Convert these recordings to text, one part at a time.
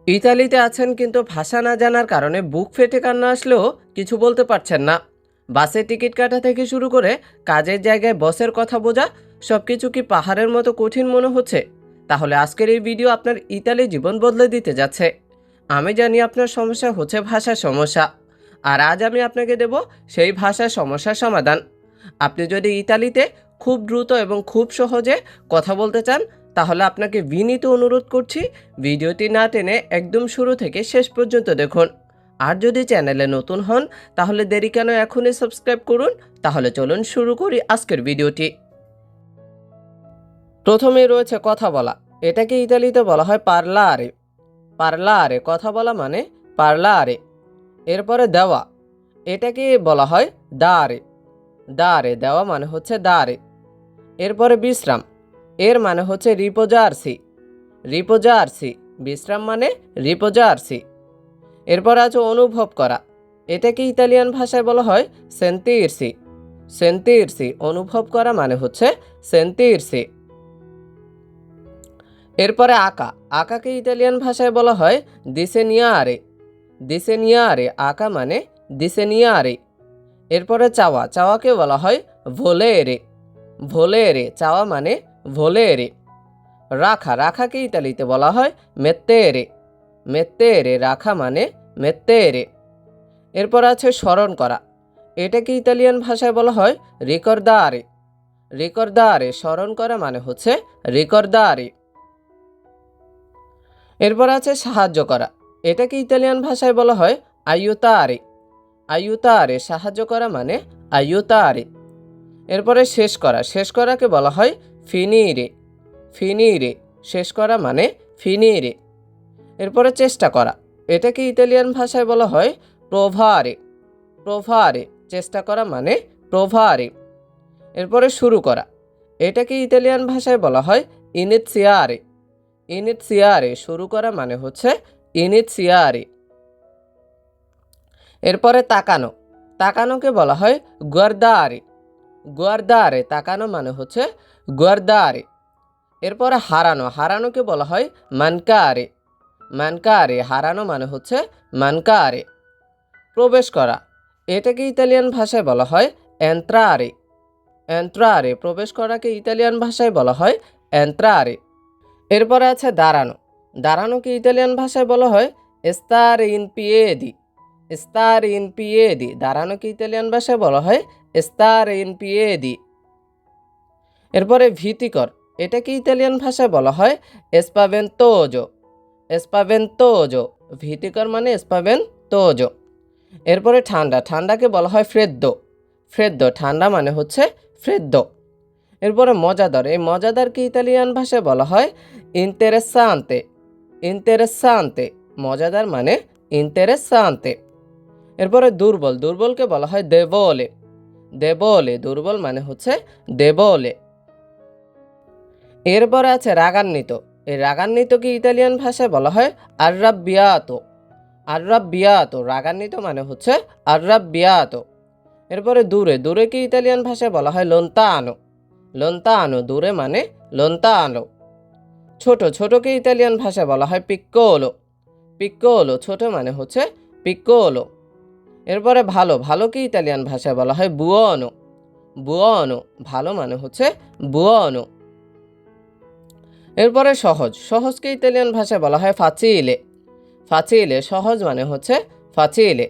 ইতালিতে আছেন কিন্তু ভাষা না জানার কারণে বুক ফেটে কান্না আসলেও কিছু বলতে পারছেন না। বাসে টিকিট কাটা থেকে শুরু করে কাজের জায়গায় বসের কথা বোঝা, সবকিছু কি পাহাড়ের মতো কঠিন মনে হচ্ছে? তাহলে আজকের এই ভিডিও আপনার ইতালি জীবন বদলে দিতে যাচ্ছে। আমি জানি আপনার সমস্যা হচ্ছে ভাষার সমস্যা, আর আজ আমি আপনাকে দেব সেই ভাষার সমস্যার সমাধান। আপনি যদি ইতালিতে খুব দ্রুত এবং খুব সহজে কথা বলতে চান, তাহলে আপনাকে বিনীত অনুরোধ করছি ভিডিওটি না টেনে একদম শুরু থেকে শেষ পর্যন্ত দেখুন। আর যদি চ্যানেলে নতুন হন তাহলে দেরি কেন, এখনই সাবস্ক্রাইব করুন। তাহলে চলুন শুরু করি আজকের ভিডিওটি। প্রথমেই রয়েছে কথা বলা। এটাকে ইতালিতে বলা হয় পারলারে। পারলারে কথা বলা মানে পারলারে। এরপরে দেওয়া, এটাকে বলা হয় দারে। দারে দেওয়া মানে হচ্ছে দারে। এরপরে বিশ্রাম, এর মানে হচ্ছে রিপোজার্সি। রিপোজার্সি বিশ্রাম মানে রিপোজার্সি। এরপর আছে অনুভব করা। এটাকে ইতালিয়ান ভাষায় বলা হয় সেন্তিরসি। সেন্তিরসি অনুভব করা মানে হচ্ছে সেন্তিরসি। এরপরে আঁকা। আঁকাকে ইতালিয়ান ভাষায় বলা হয় দিসেনিয়ারে। দিসেনিয়ারে আঁকা মানে দিসেনিয়ারে। এরপরে চাওয়া। চাওয়াকে বলা হয় ভোলেরে। ভোলেরে চাওয়া মানে ভোলেরে। রাখা। রাখাকে ইতালিতে বলা হয় মেত্তেরে। মেত্তেরে রাখা মানে মেত্তেরে। এরপর আছে স্মরণ করা। এটাকে ইতালিয়ান ভাষায় বলা হয় রিকর্দারে। রিকর্দারে স্মরণ করা মানে হচ্ছে রিকর্দারে। এরপর আছে সাহায্য করা। এটাকে ইতালিয়ান ভাষায় বলা হয় আইউতারে। আইউতারে সাহায্য করা মানে আইউতারে। এরপরে শেষ করা। শেষ করাকে বলা হয় ফিনিরে। ফিনিরে শেষ করা মানে ফিনিরে। এরপরে চেষ্টা করা। এটাকে ইতালিয়ান ভাষায় বলা হয় প্রোভারে। প্রোভারে চেষ্টা করা মানে প্রোভারে। এরপরে শুরু করা। এটাকে ইতালিয়ান ভাষায় বলা হয় ইনিৎসিয়ারে। ইনিৎসিয়ারে শুরু করা মানে হচ্ছে ইনিৎসিয়ারে। এরপরে তাকানো। তাকানোকে বলা হয় গুয়ার্দারে। গুয়ার্দারে তাকানো মানে হচ্ছে গুয়ার্দারে। এরপরে হারানো। হারানোকে বলা হয় মানকারে। মানকারে হারানো মানে হচ্ছে মানকারে। প্রবেশ করা। এটাকে ইতালিয়ান ভাষায় বলা হয় এন্ত্রারে। এন্ত্রারে প্রবেশ করাকে ইতালিয়ান ভাষায় বলা হয় এন্ত্রারে। এরপরে আছে দাঁড়ানো। দাঁড়ানোকে ইতালিয়ান ভাষায় বলা হয় স্তারে ইন পিয়েদি। স্তারে ইন পিয়েদি দাঁড়ানোকে ইতালিয়ান ভাষায় বলা হয় স্তারে ইন পিয়েদি। এরপরে ভীতিকর। এটাকে ইতালিয়ান ভাষায় বলা হয় স্পাভেন্তোজো। স্পাভেন্তোজো ভীতিকর মানে স্পাভেন্তোজো। এরপরে ঠান্ডা। ঠান্ডাকে বলা হয় ফ্রেদ্দো। ফ্রেদ্দো ঠান্ডা মানে হচ্ছে ফ্রেদ্দো। এরপরে মজাদার। এই মজাদারকে ইতালিয়ান ভাষায় বলা হয় ইন্তেরেসান্তে। ইন্তেরেসান্তে মজাদার মানে ইন্তেরেসান্তে। এরপরে দুর্বল। দুর্বলকে বলা হয় দেবোলে। দেবোলে দুর্বল মানে হচ্ছে দেবোলে। এরপরে আছে রাগান্বিত। এই রাগান্বিতকে ইতালিয়ান ভাষায় বলা হয় আর্রাব্বিয়াতো। আর্রাব্বিয়াতো রাগান্বিত মানে হচ্ছে আর্রাব্বিয়াতো। এরপরে দূরে। দূরেকে ইতালিয়ান ভাষায় বলা হয় লোন্তানো। লোন্তানো দূরে মানে লোন্তানো। ছোট। ছোটকে ইতালিয়ান ভাষায় বলা হয় পিক্কোলো। পিক্কোলো ছোট মানে হচ্ছে পিক্কোলো। এরপরে ভালো। ভালোকে ইতালিয়ান ভাষায় বলা হয় বুয়োনো। বুয়োনো ভালো মানে হচ্ছে বুয়োনো। এরপরে সহজ। সহজকে ইতালিয়ান ভাষায় বলা হয় ফাচিলে। ফাচিলে সহজ মানে হচ্ছে ফাচিলে।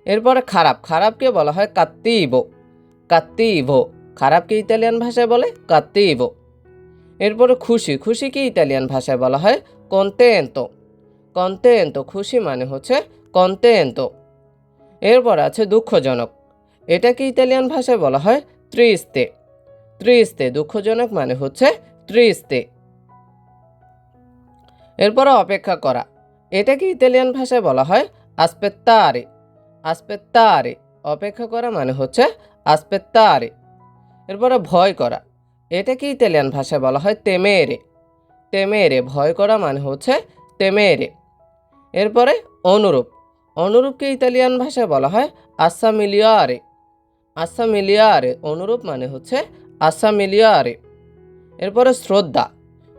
এরপরে খারাপ। খারাপকে বলা হয় কাত্তিভো। কাত্তিভো খারাপকে ইতালিয়ান ভাষায় বলে কাত্তিভো। এরপরে খুশি। খুশিকে ইতালিয়ান ভাষায় বলা হয় কন্তেন্তো। কন্তেন্তো খুশি মানে হচ্ছে কন্তেন্তো। এরপর আছে দুঃখজনক। এটাকে ইতালিয়ান ভাষায় বলা হয় ত্রিস্তে। ত্রিস্তে দুঃখজনক মানে হচ্ছে ত্রিস্তে। এরপরে অপেক্ষা করা। এটাকে ইতালিয়ান ভাষায় বলা হয় আসপেত্তারে। আসপেত্তারে অপেক্ষা করা মানে হচ্ছে আসপেত্তারে। এরপরে ভয় করা। এটাকে ইতালিয়ান ভাষায় বলা হয় তেমেরে। তেমেরে ভয় করা মানে হচ্ছে তেমেরে। এরপরে অনুরূপ। অনুরূপকে ইতালিয়ান ভাষায় বলা হয় আসামিলিয়ারে। আসামিলিয়ারে অনুরূপ মানে হচ্ছে আসামিলিয়ারে। এরপরে শ্রদ্ধা।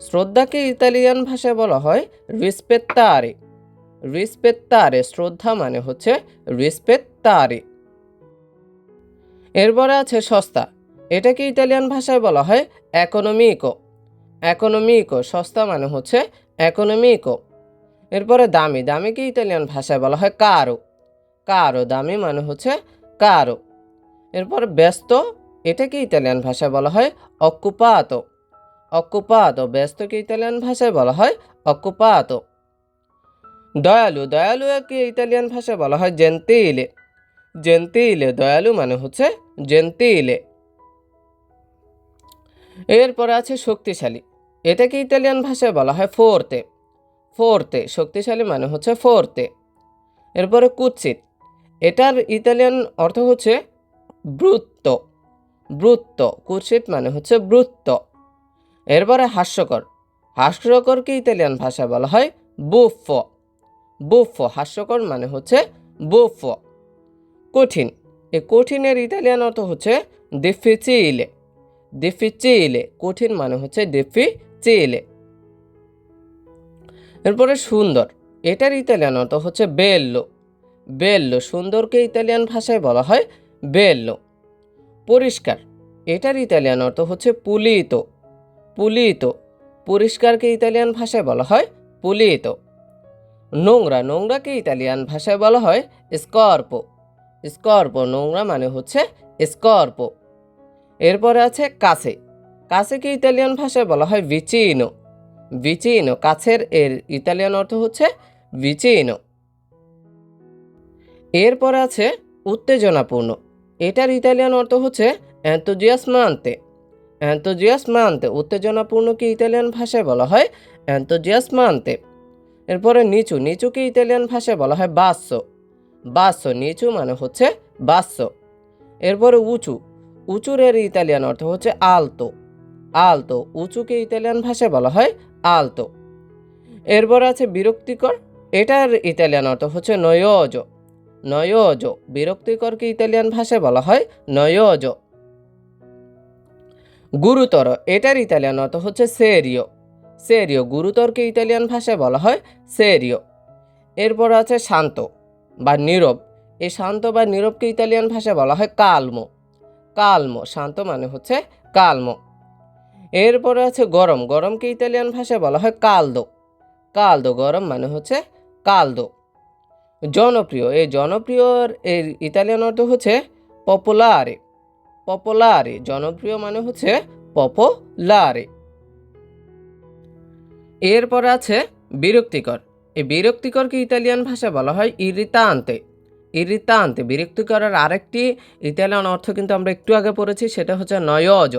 শ্রদ্ধাকে ইতালিয়ান ভাষায় বলা হয় রিসপেত্তারে। রিসপেত্তারে শ্রদ্ধা মানে হচ্ছে রিসপেত্তারে। এরপরে আছে সস্তা, এটাকে ইতালিয়ান ভাষায় বলা হয় একোনমিকো। একোনমিকো সস্তা মানে হচ্ছে একোনমিকো। এরপরে দামি, দামিকে ইতালিয়ান ভাষায় বলা হয় কারো। কারো দামি মানে হচ্ছে কারো। এরপর ব্যস্ত, এটাকে ইতালিয়ান ভাষায় বলা হয় অক্কুপাতো। অক্কুপাতো, ব্যস্তকে ইতালিয়ান ভাষায় বলা হয় অক্কুপাতো। দয়ালু, দয়ালুকে ইতালিয়ান ভাষায় বলা হয় জেন্তিলে। জেন্তিলে, দয়ালু মানে হচ্ছে জেন্তিলে। এরপরে আছে শক্তিশালী, এটাকে ইতালিয়ান ভাষায় বলা হয় ফোর্তে। ফোর্তে, শক্তিশালী মানে হচ্ছে ফোর্তে। এরপরে কুৎসিত, এটার ইতালিয়ান অর্থ হচ্ছে ব্রুত্ত। ব্রুত্ত, কুৎসিত মানে হচ্ছে ব্রুত্ত। এরপরে হাস্যকর, হাস্যকরকে ইতালিয়ান ভাষায় বলা হয় বুফো। বুফো, হাস্যকর মানে হচ্ছে বুফো। কঠিন, এই কঠিনের ইতালিয়ান অর্থ হচ্ছে ডিফিচিলে। ডিফিচিলে, কঠিন মানে হচ্ছে ডিফিচিলে। এরপরে সুন্দর, এটার ইতালিয়ান অর্থ হচ্ছে বেল্লো। বেল্লো, সুন্দরকে ইতালিয়ান ভাষায় বলা হয় বেল্লো। পরিষ্কার, এটার ইতালিয়ান অর্থ হচ্ছে পুলিতো। পুলিতো, পরিষ্কারকে ইতালিয়ান ভাষায় বলা হয় পুলিতো। নোংরা, নোংরাকে ইতালিয়ান ভাষায় বলা হয় স্কর্পো। স্কর্পো, নোংরা মানে হচ্ছে স্কর্পো। এরপরে আছে কাছে, কাছেকে ইতালিয়ান ভাষায় বলা হয় ভিচিনো। ভিচিনো, কাছের এর ইতালিয়ান অর্থ হচ্ছে ভিচিনো। এরপরে আছে উত্তেজনাপূর্ণ, এটার ইতালিয়ান অর্থ হচ্ছে এন্তোজিয়াসমান্তে। এন্তোজিয়াসমান্তে, উত্তেজনাপূর্ণকে ইতালিয়ান ভাষায় বলা হয় এন্তোজিয়াসমান্তে। এরপরে নিচু, নিচুকে ইতালিয়ান ভাষায় বলা হয় বাসো। বাসো, নিচু মানে হচ্ছে বাসো। এরপরে উঁচু, উঁচুর এর ইতালিয়ান অর্থ হচ্ছে আলতো। আলতো, উঁচুকে ইতালিয়ান ভাষায় বলা হয় আলতো। এরপর আছে বিরক্তিকর, এটার ইতালিয়ান অর্থ হচ্ছে নয়োজো। নয়োজো, বিরক্তিকরকে ইতালিয়ান ভাষায় বলা হয় নয়োজো। গুরুতর, এটার ইতালিয়ান অর্থ হচ্ছে সেরিও। সেরিও, গুরুতরকে ইতালিয়ান ভাষায় বলা হয় সেরিও। এরপর আছে শান্ত বা নীরব, এই শান্ত বা নীরবকে ইতালিয়ান ভাষায় বলা হয় কালমো। কালমো, শান্ত মানে হচ্ছে কালমো। এরপরে আছে গরম, গরমকে ইতালিয়ান ভাষায় বলা হয় কালদো। কালদো, গরম মানে হচ্ছে কালদো। জনপ্রিয়, এই জনপ্রিয়র এর ইতালিয়ান অর্থ হচ্ছে পপুলারে। পপুলারে, জনপ্রিয় মানে হচ্ছে পপুলারে। এরপর আছে বিরক্তিকর, এই বিরক্তিকরকে ইতালিয়ান ভাষায় বলা হয় ইরিতান্তে। ইরিতান্তে, বিরক্তিকরের আরেকটি ইতালিয়ান অর্থ কিন্তু আমরা একটু আগে পড়েছি, সেটা হচ্ছে নয়োজ।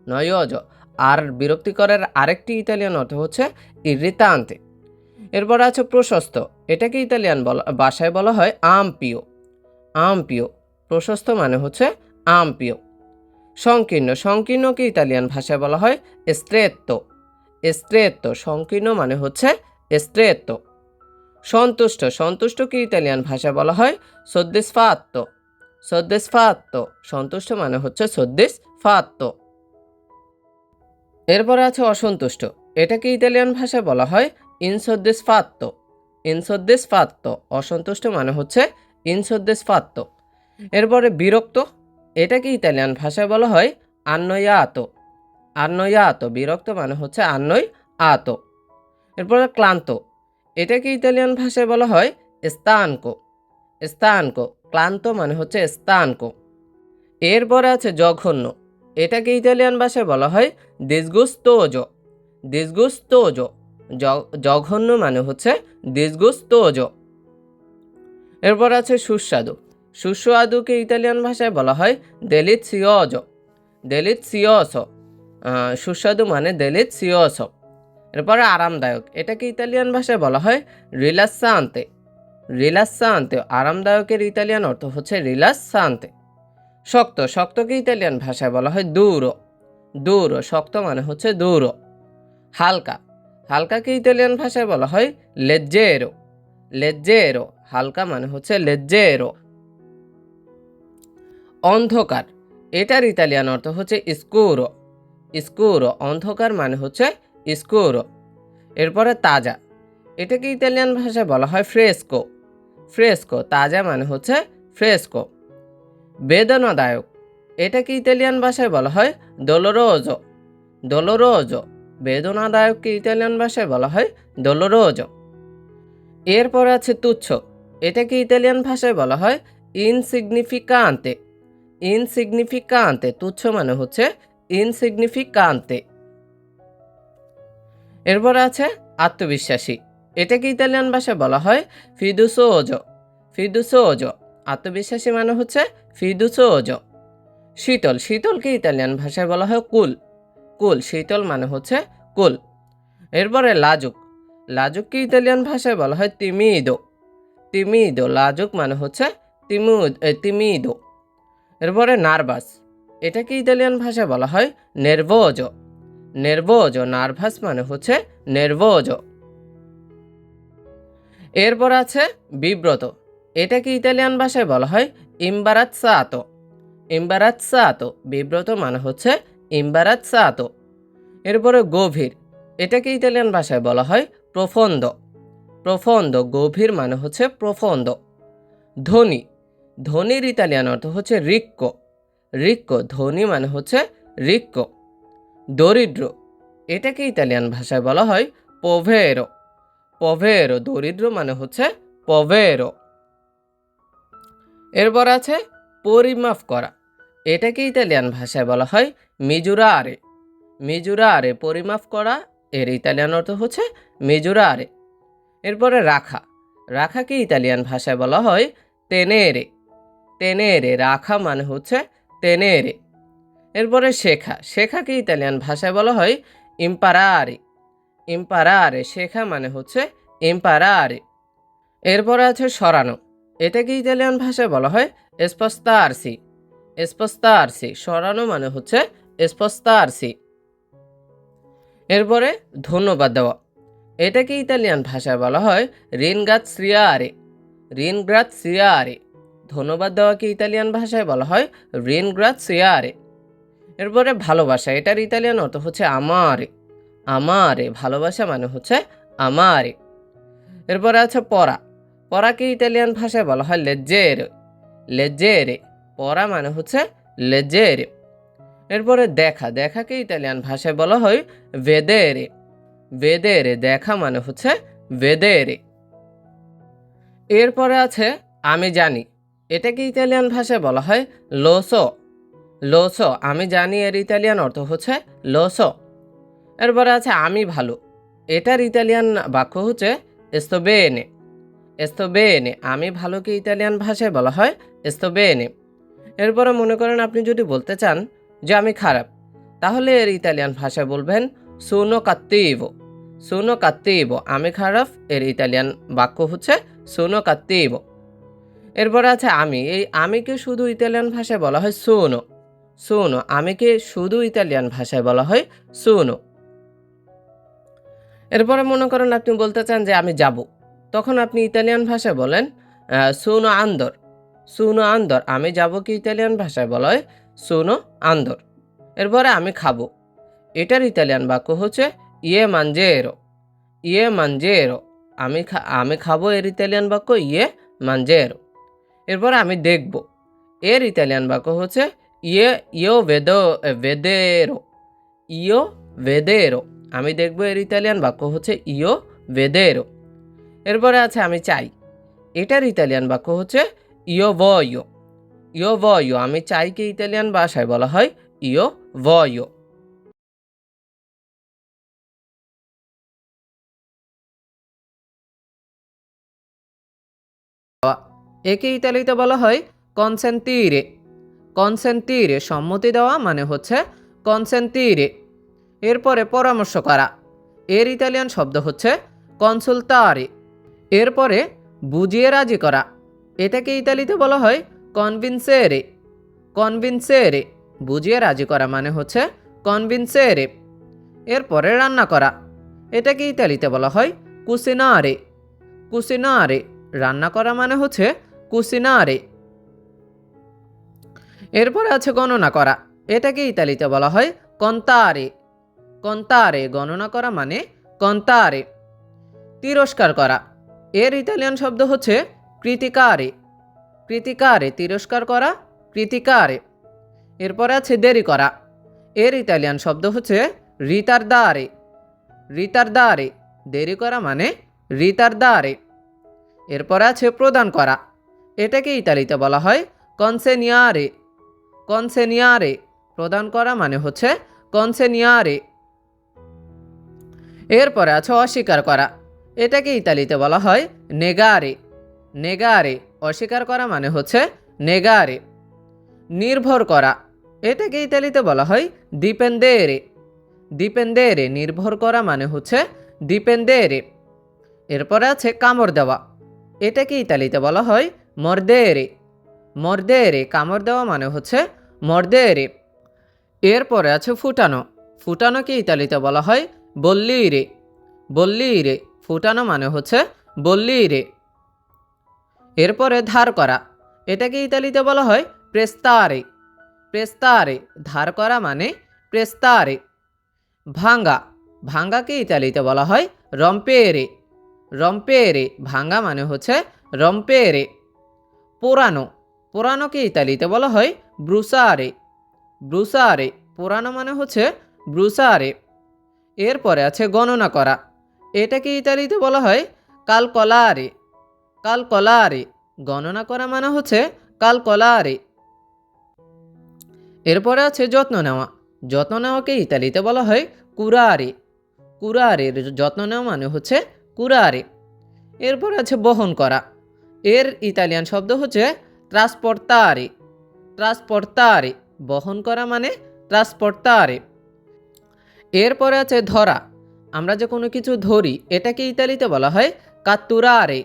নয়োজ, আর বিরক্তিকরের আরেকটি ইতালিয়ান অর্থ হচ্ছে ইরিতান্তে। এরপর আছে প্রশস্ত, এটাকে ইতালিয়ান ভাষায় বলা হয় আমপিও। আমপিও, প্রশস্ত মানে হচ্ছে আমপিও। সংকীর্ণ, সংকীর্ণকে ইতালিয়ান ভাষায় বলা হয় স্ট্রেত্তো। স্ট্রেত্তো, সংকীর্ণ মানে হচ্ছে স্ট্রেত্তো। সন্তুষ্ট, সন্তুষ্টকে ইতালিয়ান ভাষায় বলা হয় সোদ্দিসফাত্তো। সোদ্দিসফাত্তো, সন্তুষ্ট মানে হচ্ছে সোদ্দিসফাত্তো। এরপরে আছে অসন্তুষ্ট, এটাকে ইতালিয়ান ভাষায় বলা হয় ইনসোদ্দিসফাত্তো। ইনসোদ্দিসফাত্তো, অসন্তুষ্ট মানে হচ্ছে ইনসোদ্দিসফাত্তো। এরপরে বিরক্ত, এটাকে ইতালিয়ান ভাষায় বলা হয় আন্নয়াতো। আন্নয়াতো, বিরক্ত মানে হচ্ছে আন্নয় আতো। এরপরে ক্লান্ত, এটাকে ইতালিয়ান ভাষায় বলা হয় স্তানকো। স্তানকো, ক্লান্ত মানে হচ্ছে স্তানকো। এরপরে আছে জঘন্য, এটাকে ইতালিয়ান ভাষায় বলা হয় ডিসগুস্তোজো। ডিসগুস্তোজো, জঘন্য মানে হচ্ছে ডিসগুস্তোজো। এরপর আছে সুস্বাদু, সুস্বাদুকে ইতালিয়ান ভাষায় বলা হয় দেলিৎসিওজো। দেলিৎসিওসো, সুস্বাদু মানে দেলিৎসিওসো। এরপরে আরামদায়ক, এটাকে ইতালিয়ান ভাষায় বলা হয় রিলাসান্তে। রিলাসান্তে, আরামদায়কের ইতালিয়ান অর্থ হচ্ছে রিলাসান্তে। শক্ত, শক্তকে ইতালিয়ান ভাষায় বলা হয় দুরো। দুরো, শক্ত মানে হচ্ছে দুরো। হালকা, হালকাকে ইতালিয়ান ভাষায় বলা হয় লেজ্জেরো। লেজ্জেরো, হালকা মানে হচ্ছে লেজ্জেরো। অন্ধকার, এটার ইতালিয়ান অর্থ হচ্ছে স্কুরো। স্কুরো, অন্ধকার মানে হচ্ছে স্কুরো। এরপরে তাজা, এটাকে ইতালিয়ান ভাষায় বলা হয় ফ্রেস্কো। ফ্রেস্কো তাজা মানে হচ্ছে ফ্রেস্কো। বেদনাদায়ক এটাকে ইতালিয়ান ভাষায় বলা হয় দোলোরোজো। দোলোরোজো বেদনাদায়ককে ইতালিয়ান ভাষায় বলা হয় দোলোরোজো। এরপর আছে তুচ্ছ, এটাকে ইতালিয়ান ভাষায় বলা হয় ইনসিগনিফিকান্তে। ইনসিগনিফিকান্তে তুচ্ছ মানে হচ্ছে ইনসিগনিফিকান্তে। এরপর আছে আত্মবিশ্বাসী, এটাকে ইতালিয়ান ভাষায় বলা হয় ফিদুসোজো। ফিদুসোজো আত্মবিশ্বাসী মানে হচ্ছে ফিদুসোজো। শীতল, শীতলকে ইতালিয়ান ভাষায় বলা হয় কুল। কুল শীতল মানে হচ্ছে কুল। এরপরে লাজুক, লাজুককে ইতালিয়ান ভাষায় বলা হয় তিমিদো। তিমিদো লাজুক মানে হচ্ছে তিমিদো। এরপরে নার্ভাস, এটাকে ইতালিয়ান ভাষায় বলা হয় নেরভোজো। নেরভোজো নার্ভাস মানে হচ্ছে নেরভোজো। এরপর আছে বিব্রত, এটাকে ইতালিয়ান ভাষায় বলা হয় ইম্বারাজ্জাতো। ইম্বারাজ্জাতো বিব্রত মানে হচ্ছে ইম্বারাজ্জাতো। এরপরে গভীর, এটাকে ইতালিয়ান ভাষায় বলা হয় প্রফন্দ। প্রফন্দ গভীর মানে হচ্ছে প্রফন্দ। ধনী, ধনীর ইতালিয়ান অর্থ হচ্ছে রিক্কো। রিক্কো ধনী মানে হচ্ছে রিক্কো। দরিদ্র, এটাকে ইতালিয়ান ভাষায় বলা হয় পোভেরো। পভেরো দরিদ্র মানে হচ্ছে পভেরো। এরপর আছে পরিমাপ করা, এটাকে ইতালিয়ান ভাষায় বলা হয় মিজুরারে। মিজুরারে পরিমাপ করা, এর ইতালিয়ান অর্থ হচ্ছে মিজুরারে। এরপরে রাখা, রাখাকে ইতালিয়ান ভাষায় বলা হয় তেনেরে। তেনেরে রাখা মানে হচ্ছে তেনেরে। এরপরে শেখা, শেখাকে ইতালিয়ান ভাষায় বলা হয় ইম্পারারে। ইম্পারারে শেখা মানে হচ্ছে ইম্পারারে। এরপরে আছে সরানো, এটাকে ইতালিয়ান ভাষায় বলা হয় স্পস্তারসি। স্পস্তারসি সরানো মানে হচ্ছে স্পস্তারসি। এরপরে ধন্যবাদ দেওয়া, এটাকে ইতালিয়ান ভাষায় বলা হয় রিনগ্রাৎসিয়ারে। রিনগ্রাৎসিয়ারে ধন্যবাদ দেওয়াকে ইতালিয়ান ভাষায় বলা হয় রিনগ্রাৎসিয়ারে। এরপরে ভালোবাসা, এটার ইতালিয়ান অর্থ হচ্ছে আমারে। আমারে ভালোবাসা মানে হচ্ছে আমারে। এরপরে আছে পড়া, পড়াকে ইতালিয়ান ভাষায় বলা হয় লেজ্জেরে। লেজ্জেরে পড়া মানে হচ্ছে লেজ্জেরে। এরপরে দেখা, দেখাকে ইতালিয়ান ভাষায় বলা হয় ভেদেরে। ভেদেরে দেখা মানে হচ্ছে ভেদেরে। এরপরে আছে আমি জানি, এটাকে ইতালিয়ান ভাষায় বলা হয় লোসো। লোসো আমি জানি, এর ইতালিয়ান অর্থ হচ্ছে লোসো। এরপরে আছে আমি ভালো, এটার ইতালিয়ান বাক্য হচ্ছে এস্তোবেনে। এস্তোবেনে আমি ভালোকে ইতালিয়ান ভাষায় বলা হয় এস্তোবেনে। এরপরে মনে করেন আপনি যদি বলতে চান যে আমি খারাপ, তাহলে এর ইতালিয়ান ভাষায় বলবেন সুনো কাত্তিভো। সুনো কাত্তিভো আমি খারাপ, এর ইতালিয়ান বাক্য হচ্ছে সুনো কাত্তিভো। এরপরে আছে আমি, এই আমিকে শুধু ইতালিয়ান ভাষায় বলা হয় সুনো। সুনো আমিকে শুধু ইতালিয়ান ভাষায় বলা হয় সুনো। এরপরে মনে করেন আপনি বলতে চান যে আমি যাব, তখন আপনি ইতালিয়ান ভাষায় বলেন সুনো আন্দর। সুনো আন্দর আমি যাবকে ইতালিয়ান ভাষায় বলা হয় সুনো আন্দর। এরপরে আমি খাবো, এটার ইতালিয়ান বাক্য হচ্ছে ইয়ে মানজেরো। ইয়ে মানজেরো আমি খাবো, এর ইতালিয়ান বাক্য ইয়ে মানজেরো। এরপরে আমি দেখব, এর ইতালিয়ান বাক্য হচ্ছে ইয়ো ভেদেরো। ইয়ো ভেদেরো আমি দেখব, এর ইতালিয়ান বাক্য হচ্ছে ইয়ো ভেদেরো। এরপরে আছে আমি চাই, এটার ইতালিয়ান বাক্য হচ্ছে ইয়ো ভয়ো। ইয়ো ভয়ো আমি চাইকে ইতালিয়ান ভাষায় বলা হয় ইয়ো ভয়ো। একে ইতালিতে বলা হয় কনসেন্তিরে। কনসেন্তিরে সম্মতি দেওয়া মানে হচ্ছে কনসেন্তিরে। এরপরে পরামর্শ করা, এর ইতালিয়ান শব্দ হচ্ছে কনসুলতারে। এরপরে বুঝিয়ে রাজি করা, এটাকে ইতালিতে বলা হয় কনভিনসেরে। কনভিনসেরে বুঝিয়ে রাজি করা মানে হচ্ছে কনভিনসেরে। এরপরে রান্না করা, এটাকে ইতালিতে বলা হয় কুসিনারে। কুসিনারে রান্না করা মানে হচ্ছে কুসিনারে। এরপরে আছে গণনা করা, এটাকে ইতালিতে বলা হয় কন্তারে। কন্তারে গণনা করা মানে কন্তারে। তিরস্কার করা, এর ইতালিয়ান শব্দ হচ্ছে ক্রিটিকারে। ক্রিটিকারে তিরস্কার করা, ক্রিটিকারে। এরপরে আছে দেরি করা, এর ইতালিয়ান শব্দ হচ্ছে রিতারদারে। রিতারদারে দেরি করা মানে রিতারদারে। এরপরে আছে প্রদান করা, এটাকে ইতালিতে বলা হয় কনসেনিয়ারে। কনসেনিয়ারে প্রদান করা মানে হচ্ছে কনসেনিয়ারে। এরপরে আছে অস্বীকার করা, এটাকে ইতালিতে বলা হয় নেগারে। নেগারে অস্বীকার করা মানে হচ্ছে নেগারে। নির্ভর করা, এটাকে ইতালিতে বলা হয় ডিপেন্দেরে। ডিপেন্দেরে নির্ভর করা মানে হচ্ছে ডিপেন্দেরে। এরপরে আছে কামড় দেওয়া, এটাকে ইতালিতে বলা হয় মর্দেরে। মর্দেরে কামড় দেওয়া মানে হচ্ছে মর্দেরে। এরপরে আছে ফুটানো, ফুটানোকে ইতালিতে বলা হয় বল্লিরে। বল্লিরে ফুটানো মানে হচ্ছে বল্লিরে। এরপরে ধার করা, এটাকে ইতালিতে বলা হয় প্রেস্তারে। প্রেস্তারে ধার করা মানে প্রেস্তারে। ভাঙ্গা, ভাঙ্গাকে ইতালিতে বলা হয় রম্পেরে। রম্পেরে ভাঙ্গা মানে হচ্ছে রম্পেরে। পোড়ানো, পোড়ানোকে ইতালিতে বলা হয় ব্রুসারে। ব্রুসারে পোড়ানো মানে হচ্ছে ব্রুসারে। এরপরে আছে গণনা করা, এটাকে ইতালিতে বলা হয় কালকলারে। কালকলারে গণনা করা মানে হচ্ছে কালকলারে। এরপরে আছে যত্ন নেওয়া, যত্ন নেওয়াকে ইতালিতে বলা হয় কুরারে। কুরারে যত্ন নেওয়া মানে হচ্ছে কুরারে। এরপর আছে বহন করা, এর ইতালিয়ান শব্দ হচ্ছে ট্রান্সপোর্টারে। ট্রান্সপোর্টারে বহন করা মানে ট্রান্সপোর্টারে। এরপরে আছে ধরা, আমরা যে কোনো কিছু ধরি এটাকে ইতালিতে বলা হয় কাত্তুরারে।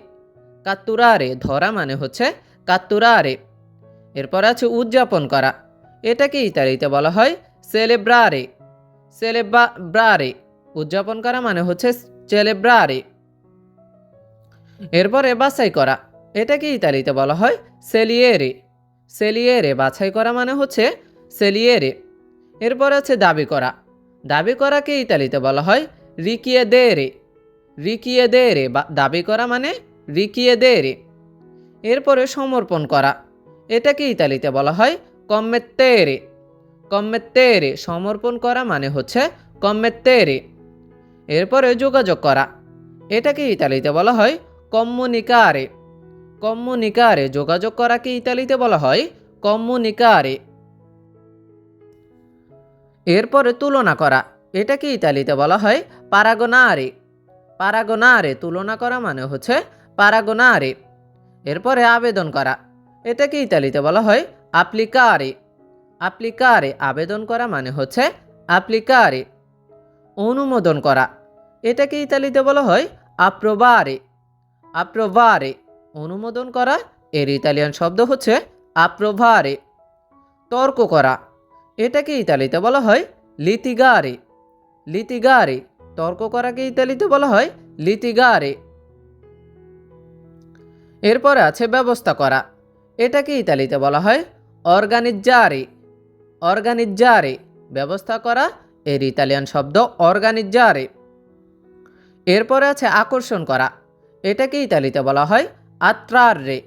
কাত্তুরারে ধরা মানে হচ্ছে কাত্তুরারে। এরপর আছে উদযাপন করা, এটাকে ইতালিতে বলা হয় সেলেব্রারে। সেলেব্রারে উদযাপন করা মানে হচ্ছে সেলেব্রারে। এরপরে বাছাই করা, এটাকে ইতালিতে বলা হয় সেলিয়েরে। সেলিয়েরে বাছাই করা মানে হচ্ছে সেলিয়েরে। এরপর আছে দাবি করা, দাবি করাকে ইতালিতে বলা হয় রিকিয়েদেরে। রিকিয়েদেরে দাবি করা মানে রিকিয়েদেরে। এরপরে সমর্পণ করা, এটাকে ইতালিতে বলা হয় কম্মেত্তেরে। কম্মেত্তেরে সমর্পণ করা মানে হচ্ছে কম্মেত্তেরে। এরপরে যোগাযোগ করা, এটাকে ইতালিতে বলা হয় কম্মুনিকারে। কম্মুনিকারে যোগাযোগ করাকে ইতালিতে বলা হয় কম্মুনিকারে। এরপরে তুলনা করা, এটাকে ইতালিতে বলা হয় পারাগোনারে। পারাগোনারে তুলনা করা মানে হচ্ছে পারাগোনারে। এরপরে আবেদন করা, এটাকে ইতালিতে বলা হয় আপ্লিকারে। আপ্লিকারে আবেদন করা মানে হচ্ছে আপ্লিকারে। অনুমোদন করা, এটাকে ইতালিতে বলা হয় আপ্রোভারে। আপ্রোভারে অনুমোদন করা, এর ইতালিয়ান শব্দ হচ্ছে আপ্রোভারে। তর্ক করা, এটাকে ইতালিতে বলা হয় লিতিগারে। লিতিগারে তর্ক করাকে ইতালিতে বলা হয় লিতিগারে। এরপরে আছে ব্যবস্থা করা, এটাকে ইতালিতে বলা হয় অর্গানিজ্জারে। অর্গানিজ্জারে ব্যবস্থা করা, এর ইতালিয়ান শব্দ অর্গানিজ্জারে। এরপরে আছে আকর্ষণ করা, এটাকে ইতালিতে বলা হয় আত্রারে।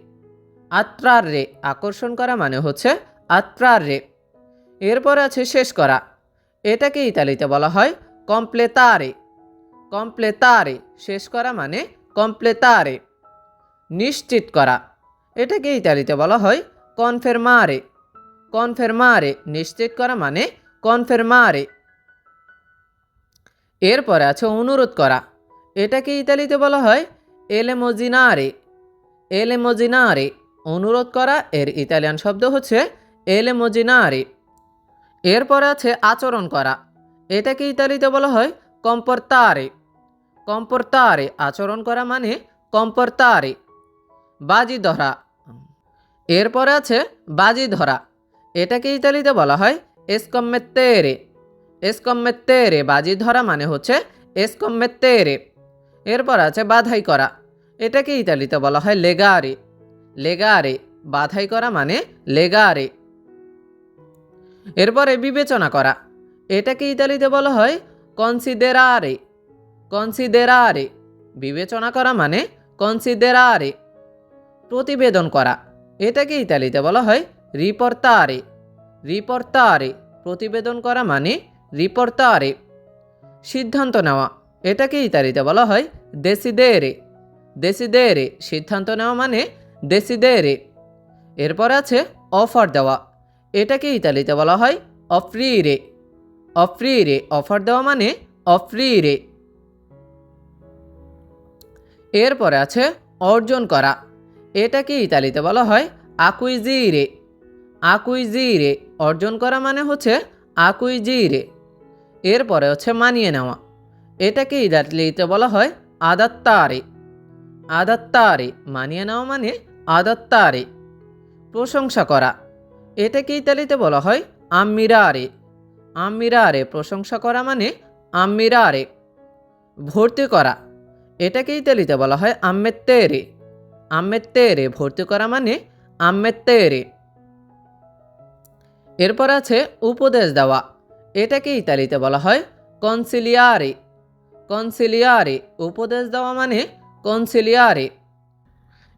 আত্রারে আকর্ষণ করা মানে হচ্ছে আত্রারে। এরপরে আছে শেষ করা, এটাকে ইতালিতে বলা হয় কমপ্লেতারে। কমপ্লেতারে শেষ করা মানে কমপ্লেতারে। নিশ্চিত করা, এটাকে ইতালিতে বলা হয় কনফেরমারে। কনফেরমারে নিশ্চিত করা মানে কনফেরমারে। এরপরে আছে অনুরোধ করা, এটাকে ইতালিতে বলা হয় এলেমোজিনারে। এলেমোজিনারে অনুরোধ করা, এর ইতালিয়ান শব্দ হচ্ছে এলেমোজিনারে। এরপরে আছে আচরণ করা, এটাকে ইতালিতে বলা হয় কম্পোর্তারে। কম্পোর্তারে আচরণ করা মানে কম্পোর্তারে। বাজি ধরা, এরপরে আছে বাজি ধরা, এটাকে ইতালিতে বলা হয় এসকম্মেত্তেরে। এসকম্মেত্তেরে বাজি ধরা মানে হচ্ছে এসকম্মেত্তেরে। এরপর আছে বাধাই করা, এটাকে ইতালিতে বলা হয় লেগারে। লেগারে বাধাই করা মানে লেগারে। এরপরে বিবেচনা করা, এটাকে ইতালিতে বলা হয় কনসিদেরারে। কনসিদেরারে বিবেচনা করা মানে কনসিদেরারে। প্রতিবেদন করা, এটাকে ইতালিতে বলা হয় রিপোর্টারে। রিপোর্টারে প্রতিবেদন করা মানে রিপোর্টারে। সিদ্ধান্ত নেওয়া, এটাকে ইতালিতে বলা হয় দেসিদেরে। দেসিদেরে সিদ্ধান্ত নেওয়া মানে দেসিদেরে। এরপর আছে অফার দেওয়া, এটাকে ইতালিতে বলা হয় অফ্রিরে। অফ্রিরে অফার দেওয়া মানে অফ্রিরে। এরপরে আছে অর্জন করা, এটাকে ইতালিতে বলা হয় আকুইজিরে। আকুইজিরে অর্জন করা মানে হচ্ছে আকুইজিরে। এরপরে হচ্ছে মানিয়ে নেওয়া, এটাকে ইতালিতে বলা হয় আদাত্তারে। আদাত্তারে মানিয়ে নেওয়া মানে আদাত্তারে। প্রশংসা করা, এটাকে ইতালিতে বলা হয় আম্মিরারে। আম্মিরারে প্রশংসা করা মানে আম্মিরারে। ভর্তি করা, এটাকে ইতালিতে বলা হয় আম্মেত্তেরে। আম্মেত্তেরে ভর্তি করা মানে আম্মেত্তেরে। এরপর আছে উপদেশ দেওয়া, এটাকে ইতালিতে বলা হয় কনসিলিয়ারে। কনসিলিয়ারে উপদেশ দেওয়া মানে কনসিলিয়ারে।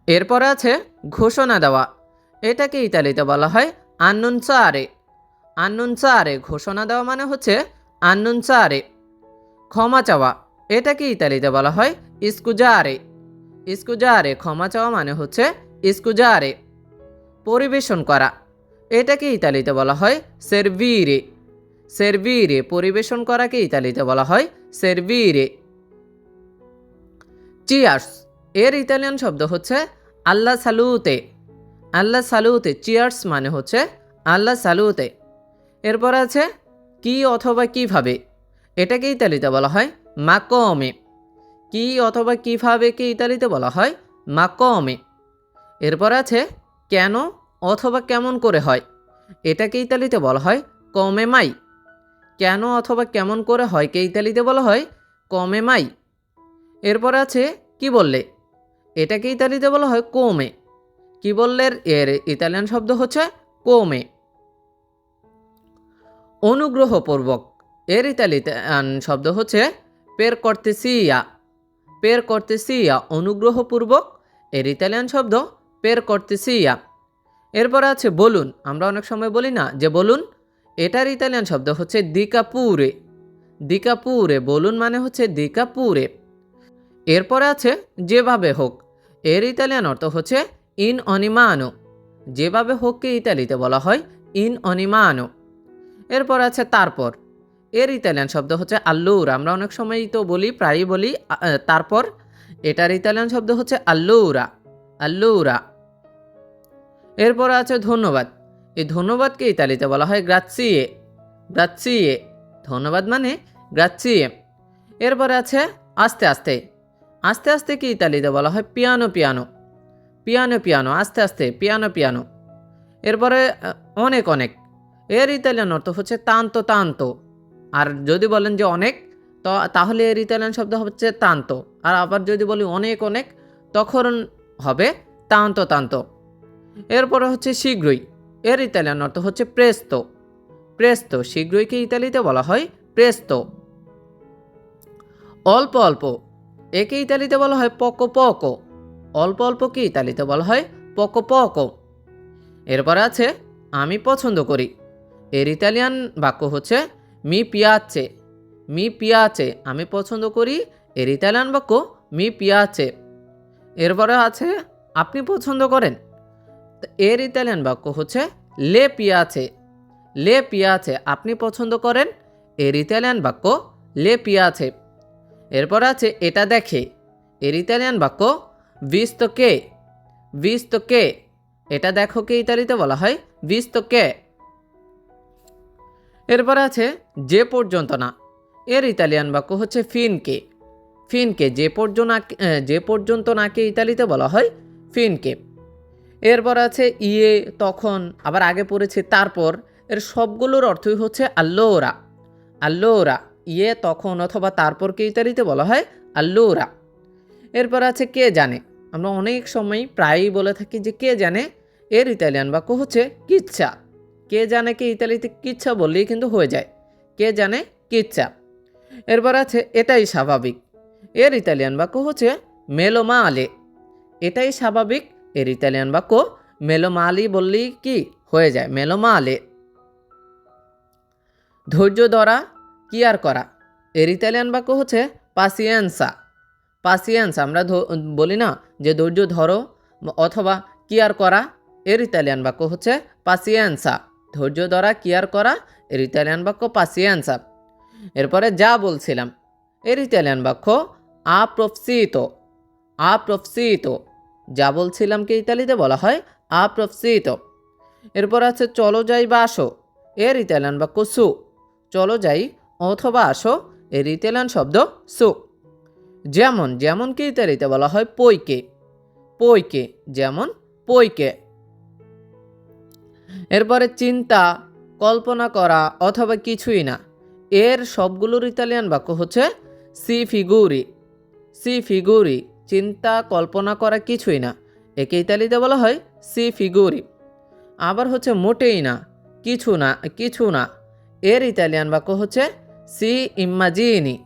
এরপর আছে ঘোষণা দেওয়া, এটাকে ইতালিতে বলা হয় আন্নুনসারে। আন্নুনসারে ঘোষণা দেওয়া মানে হচ্ছে আন্নুনসারে। ক্ষমা চাওয়া, এটাকে ইতালিতে বলা হয় ইস্কুজারে। ইস্কুজারে ক্ষমা চাওয়া মানে হচ্ছে ইস্কুজারে। পরিবেশন করা, এটাকে ইতালিতে বলা হয় সেরভিরে। সেরভিরে পরিবেশন করাকে ইতালিতে বলা হয় সেরভিরে। চিয়ার্স, এর ইতালিয়ান শব্দ হচ্ছে আল্লা সালুতে। আল্লা সালুতে, চিয়ার্স মানে হচ্ছে আল্লা সালুতে। এরপর আছে কি অথবা কিভাবে, এটাকে ইতালিতে বলা হয় মাকমে। কি অথবা কিভাবে কে ইতালিতে বলা হয় মাকমে। এরপর আছে কেন অথবা কেমন করে হয়, এটাকে ইতালিতে বলা হয় কমে মাই। কেন অথবা কেমন করে হয় কে ইতালিতে বলা হয় কমে মাই। এরপর আছে কি বললে, এটাকে ইতালিতে বলা হয় কোমে। কি বললের এর ইতালিয়ান শব্দ হচ্ছে কোমে। অনুগ্রহপূর্বক, এর ইতালিয়ান শব্দ হচ্ছে পের কর্তেসিয়া। পের কর্তেসিয়া অনুগ্রহপূর্বক, এর ইতালিয়ান শব্দ পের কর্তেসিয়া। এরপর আছে বলুন, আমরা অনেক সময় বলি না যে বলুন, এটার ইতালিয়ান শব্দ হচ্ছে দিকাপুরে। দিকাপুরে বলুন মানে হচ্ছে দিকাপুরে। এরপর আছে যেভাবে হোক, এর ইতালিয়ান অর্থ হচ্ছে ইন অনিমানো। যেভাবে হোককে ইতালিতে বলা হয় ইন অনিমানো। এরপর আছে তারপর, এর ইতালিয়ান শব্দ হচ্ছে আল্লুরা। আমরা অনেক সময়ই তো বলি, প্রায়ই বলি তারপর, এটার ইতালিয়ান শব্দ হচ্ছে আল্লুরা। আল্লুরা। এরপর আছে ধন্যবাদ, এই ধন্যবাদকে ইতালিতে বলা হয় গ্রাৎসিয়ে। গ্রাৎসিয়ে ধন্যবাদ মানে গ্রাৎসিয়ে। এরপর আছে আস্তে আস্তে। আস্তে আস্তে কি ইতালিতে বলা হয় পিয়ানো পিয়ানো। পিয়ানো পিয়ানো আস্তে আস্তে, পিয়ানো পিয়ানো। এরপরে অনেক অনেক, এর ইতালিয়ান অর্থ হচ্ছে তান্তো তান্তো। আর যদি বলেন যে অনেক, তো তাহলে এর ইতালিয়ান শব্দ হচ্ছে তান্তো। আর আবার যদি বলি অনেক অনেক, তখন হবে তান্তো তান্তো। এরপরে হচ্ছে শীঘ্রই, এর ইতালিয়ান অর্থ হচ্ছে প্রেস্তো। প্রেস্তো শীঘ্রইকে ইতালিতে বলা হয় প্রেস্তো। অল্প অল্প, একে ইতালিতে বলা হয় পকো পকো। অল্প অল্পকে ইতালিতে বলা হয় পকো পকো। এরপর আছে আমি পছন্দ করি, এর ইতালিয়ান বাক্য হচ্ছে মি পিয়াচে। মি পিয়াচে আমি পছন্দ করি, এর ইতালিয়ান বাক্য মি পিয়াচে। এরপরে আছে আপনি পছন্দ করেন, এর ইতালিয়ান বাক্য হচ্ছে লে পিয়াচে। লে পিয়াচে আপনি পছন্দ করেন, এর ইতালিয়ান বাক্য লে পিয়াচে। এরপর আছে এটা দেখে, এর ইতালিয়ান বাক্য ভিস্তো কে। ভিস্তো কে, এটা দেখো কে ইতালিতে বলা হয় ভিস্তো কে। এরপর আছে যে পর্যন্ত না, এর ইতালিয়ান বাক্য হচ্ছে ফিনকে। ফিনকে যে পর্যন্ত নাকে ইতালিতে বলা হয় ফিনকে। এরপর আছে ইয়ে তখন, আবার আগে পড়েছে তারপর, এর সবগুলোর অর্থই হচ্ছে আল্লোরা। আল্লোরা ইয়ে তখন অথবা তারপরকে ইতালিতে বলা হয় আল্লোরা। এরপর আছে কে জানে, আমরা অনেক সময় প্রায়ই বলে থাকি যে কে জানে, এর ইতালিয়ান বাক্য হচ্ছে কিচ্ছা। কে জানে কে ইতালিতে কিচ্ছা বললেই কিন্তু হয়ে যায়, কে জানে কিচ্ছা। এরপর আছে এটাই স্বাভাবিক, এর ইতালিয়ান বাক্য হচ্ছে মেলো মালে। এটাই স্বাভাবিক, এর ইতালিয়ান বাক্য মেলো মালি বললেই কি হয়ে যায়, মেলো মালে। ধৈর্য ধরা, কেয়ার করা, এর ইতালিয়ান বাক্য হচ্ছে পাসিয়েন্সা। পাসিয়েন্স আমরা বলি না যে ধৈর্য ধরো অথবা কেয়ার করা, এর ইতালিয়ান বাক্য হচ্ছে পাসিয়েন্সা। ধৈর্য ধরা, কেয়ার করা, এর ইতালিয়ান বাক্য পাসিয়েন্সা। এরপরে যা বলছিলাম, এর ইতালিয়ান বাক্য আপ্রফসিতো। আপ্রফসিতো, যা বলছিলাম কি ইতালিতে বলা হয় আপ্রফসিতো। এরপর আছে চলো যাই বা আসো, এর ইতালিয়ান বাক্য সু। চলো যাই অথবা আসো, এর ইতালিয়ান শব্দ সু। যেমন, যেমনকে ইতালিতে বলা হয় পইকে। পইকে, যেমন পইকে। এরপরে চিন্তা, কল্পনা করা অথবা কিছুই না, এর সবগুলোর ইতালিয়ান বাক্য হচ্ছে সি ফিগুরি। সি ফিগুরি, চিন্তা কল্পনা করা কিছুই না, একে ইতালিতে বলা হয় সি ফিগুরি। আবার হচ্ছে মোটেই না, কিছু না, কিছু না, এর ইতালিয়ান বাক্য হচ্ছে সি ইম্মাজিনি।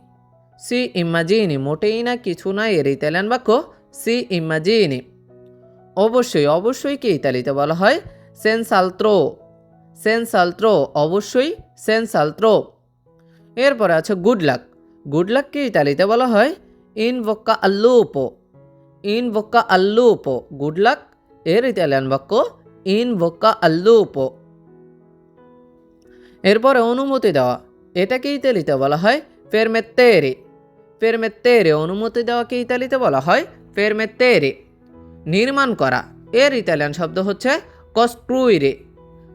সি ইম্মাজিনি, মোটেই না, কিছু না, এর ইতালিয়ান বাক্য সি ইম্মাজিনি। অবশ্যই, অবশ্যই কি ইতালিতে বলা হয় সেন্সালত্রো। সেন্সালত্রো, অবশ্যই সেন্সালত্রো। এরপরে আছে গুড লাক। গুড লাককে ইতালিতে বলা হয় ইন ভোক্কা আল্লুপো। ইন ভোক্কা আল্লুপো, গুড লাক, এর ইতালিয়ান বাক্য ইন ভোক্কা আল্লুপো। এরপরে অনুমতি দেওয়া, এটাকে ইতালিতে বলা হয় ফেরমেত্তেরে। ফেরমেত্তেরে, অনুমতি দেওয়াকে ইতালিতে বলা হয় ফেরমেত্তেরে। নির্মাণ করা, এর ইতালিয়ান শব্দ হচ্ছে কস্ক্রুইরে।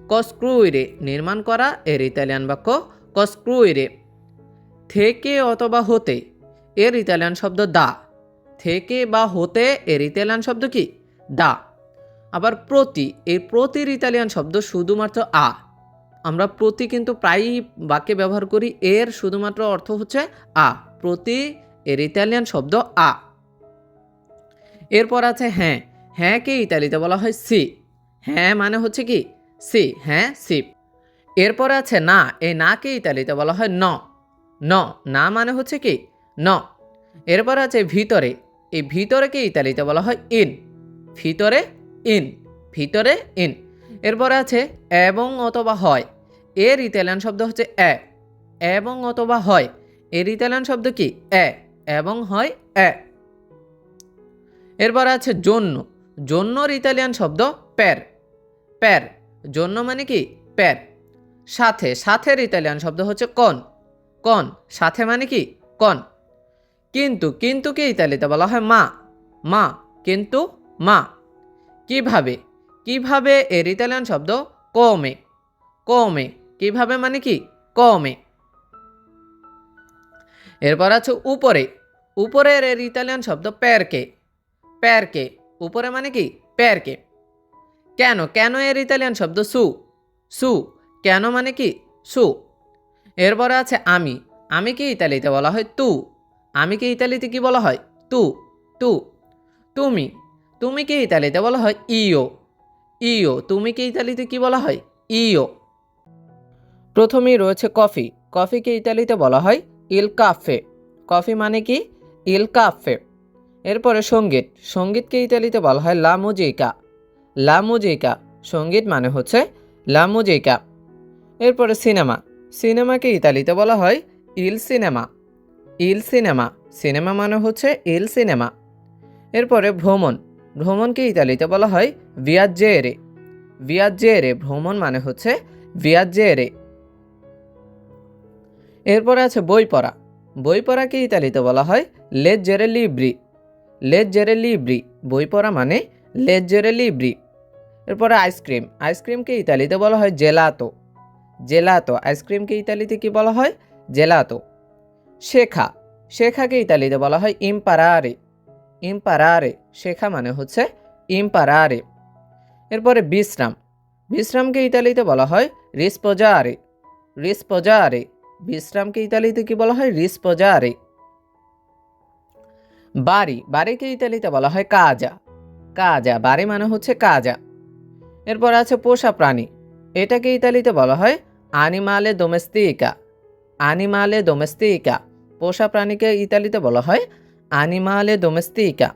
কস্ক্রুইরে, নির্মাণ করা, এর ইতালিয়ান বাক্য কস্ক্রুইরে। থেকে অথবা হতে, এর ইতালিয়ান শব্দ দা। থেকে বা হতে, এর ইতালিয়ান শব্দ কি দা। আবার প্রতি, এই প্রতির ইতালিয়ান শব্দ শুধুমাত্র আ। আমরা প্রতি কিন্তু প্রায়ই বাক্যে ব্যবহার করি, এর শুধুমাত্র অর্থ হচ্ছে আ। প্রতি, এর ইতালিয়ান শব্দ আ। এরপর আছে হ্যাঁ। হ্যাঁকে ইতালিতে বলা হয় সি। হ্যাঁ মানে হচ্ছে কি সি, হ্যাঁ সি। এরপর আছে না। এই নাকে ইতালিতে বলা হয় ন। ন, না মানে হচ্ছে কি ন। এরপর আছে ভিতরে। এই ভিতরেকে ইতালিতে বলা হয় ইন। ভিতরে, ইন, ভিতরে, ইন। এরপর আছে এবং অথবা হয়, এর ইতালিয়ান শব্দ হচ্ছে এ। এবং অথবা হয়, এর ইতালিয়ান শব্দ কি এ। এবং হয় এ। এরপর আছে জন্য। জন্যর ইতালিয়ান শব্দ প্যার। প্যার, জন্য মানে কি প্যার। সাথে, সাথের ইতালিয়ান শব্দ হচ্ছে কন। কন, সাথে মানে কি কন। কিন্তু, কিন্তুকে ইতালিতে বলা হয় মা। মা, কিন্তু মা। কিভাবে, কিভাবে, এর ইতালিয়ান শব্দ কমে। কমে, কিভাবে মানে কি কমে। এরপর আছে উপরে। উপরের এর ইতালিয়ান শব্দ প্যারকে। প্যারকে, উপরে মানে কি প্যারকে। কেন, কেন এর ইতালিয়ান শব্দ সু। সু, কেন মানে কি সু। এরপরে আছে আমি। আমি কি ইতালিতে বলা হয় তু। আমি কি ইতালিতে কি বলা হয় তু। তু। তুমি, তুমি কি ইতালিতে বলা হয় ইও। ইও, তুমি কি ইতালিতে কি বলা হয় ইও। প্রথমেই রয়েছে কফি। কফিকে ইতালিতে বলা হয় ইল কাফে। কফি মানে কি ইল কাফে। এরপরে সঙ্গীত। সঙ্গীতকে ইতালিতে বলা হয় লা মুজিকা। লা মুজিকা, সঙ্গীত মানে হচ্ছে লা মুজিকা। এরপরে সিনেমা। সিনেমাকে ইতালিতে বলা হয় ইল সিনেমা। ইল সিনেমা, সিনেমা মানে হচ্ছে ইল সিনেমা। এরপরে ভ্রমণ। ভ্রমণকে ইতালিতে বলা হয় ভিয়াজ্জেরে। ভিয়াজ্জেরে, ভ্রমণ মানে হচ্ছে ভিয়াজ্জেরে। এরপরে আছে বই পড়া। বই পড়াকে ইতালিতে বলা হয় লেজ্জেরে লিব্রি। লেজ্জেরে লিব্রি, বই পড়া মানে লেজ্জেরে লিব্রি। এরপরে আইসক্রিম। আইসক্রিমকে ইতালিতে বলা হয় জেলাতো। জেলাতো, আইসক্রিমকে ইতালিতে কি বলা হয় জেলাতো। শেখা। শেখাকে ইতালিতে বলা হয় ইম্পারারে। ইম্পারারে, শেখা মানে হচ্ছে ইম্পারারে। এরপরে বিশ্রাম। বিশ্রামকে ইতালিতে বলা হয় রিসপোজারে। রিসপোজারে, বিশ্রামকে ইতালিতে কি বলা হয় রিসপোজারে। বাড়ি। বাড়িকে ইতালিতে বলা হয় কাজা। কাজা, বাড়ি মানে হচ্ছে কাজা। এরপর আছে পোষা প্রাণী। এটাকে ইতালিতে বলা হয় আনিমালে ডোমেস্টিকা। আনিমালে ডোমেস্টিকা, পোষা প্রাণীকে ইতালিতে বলা হয় animale domestica।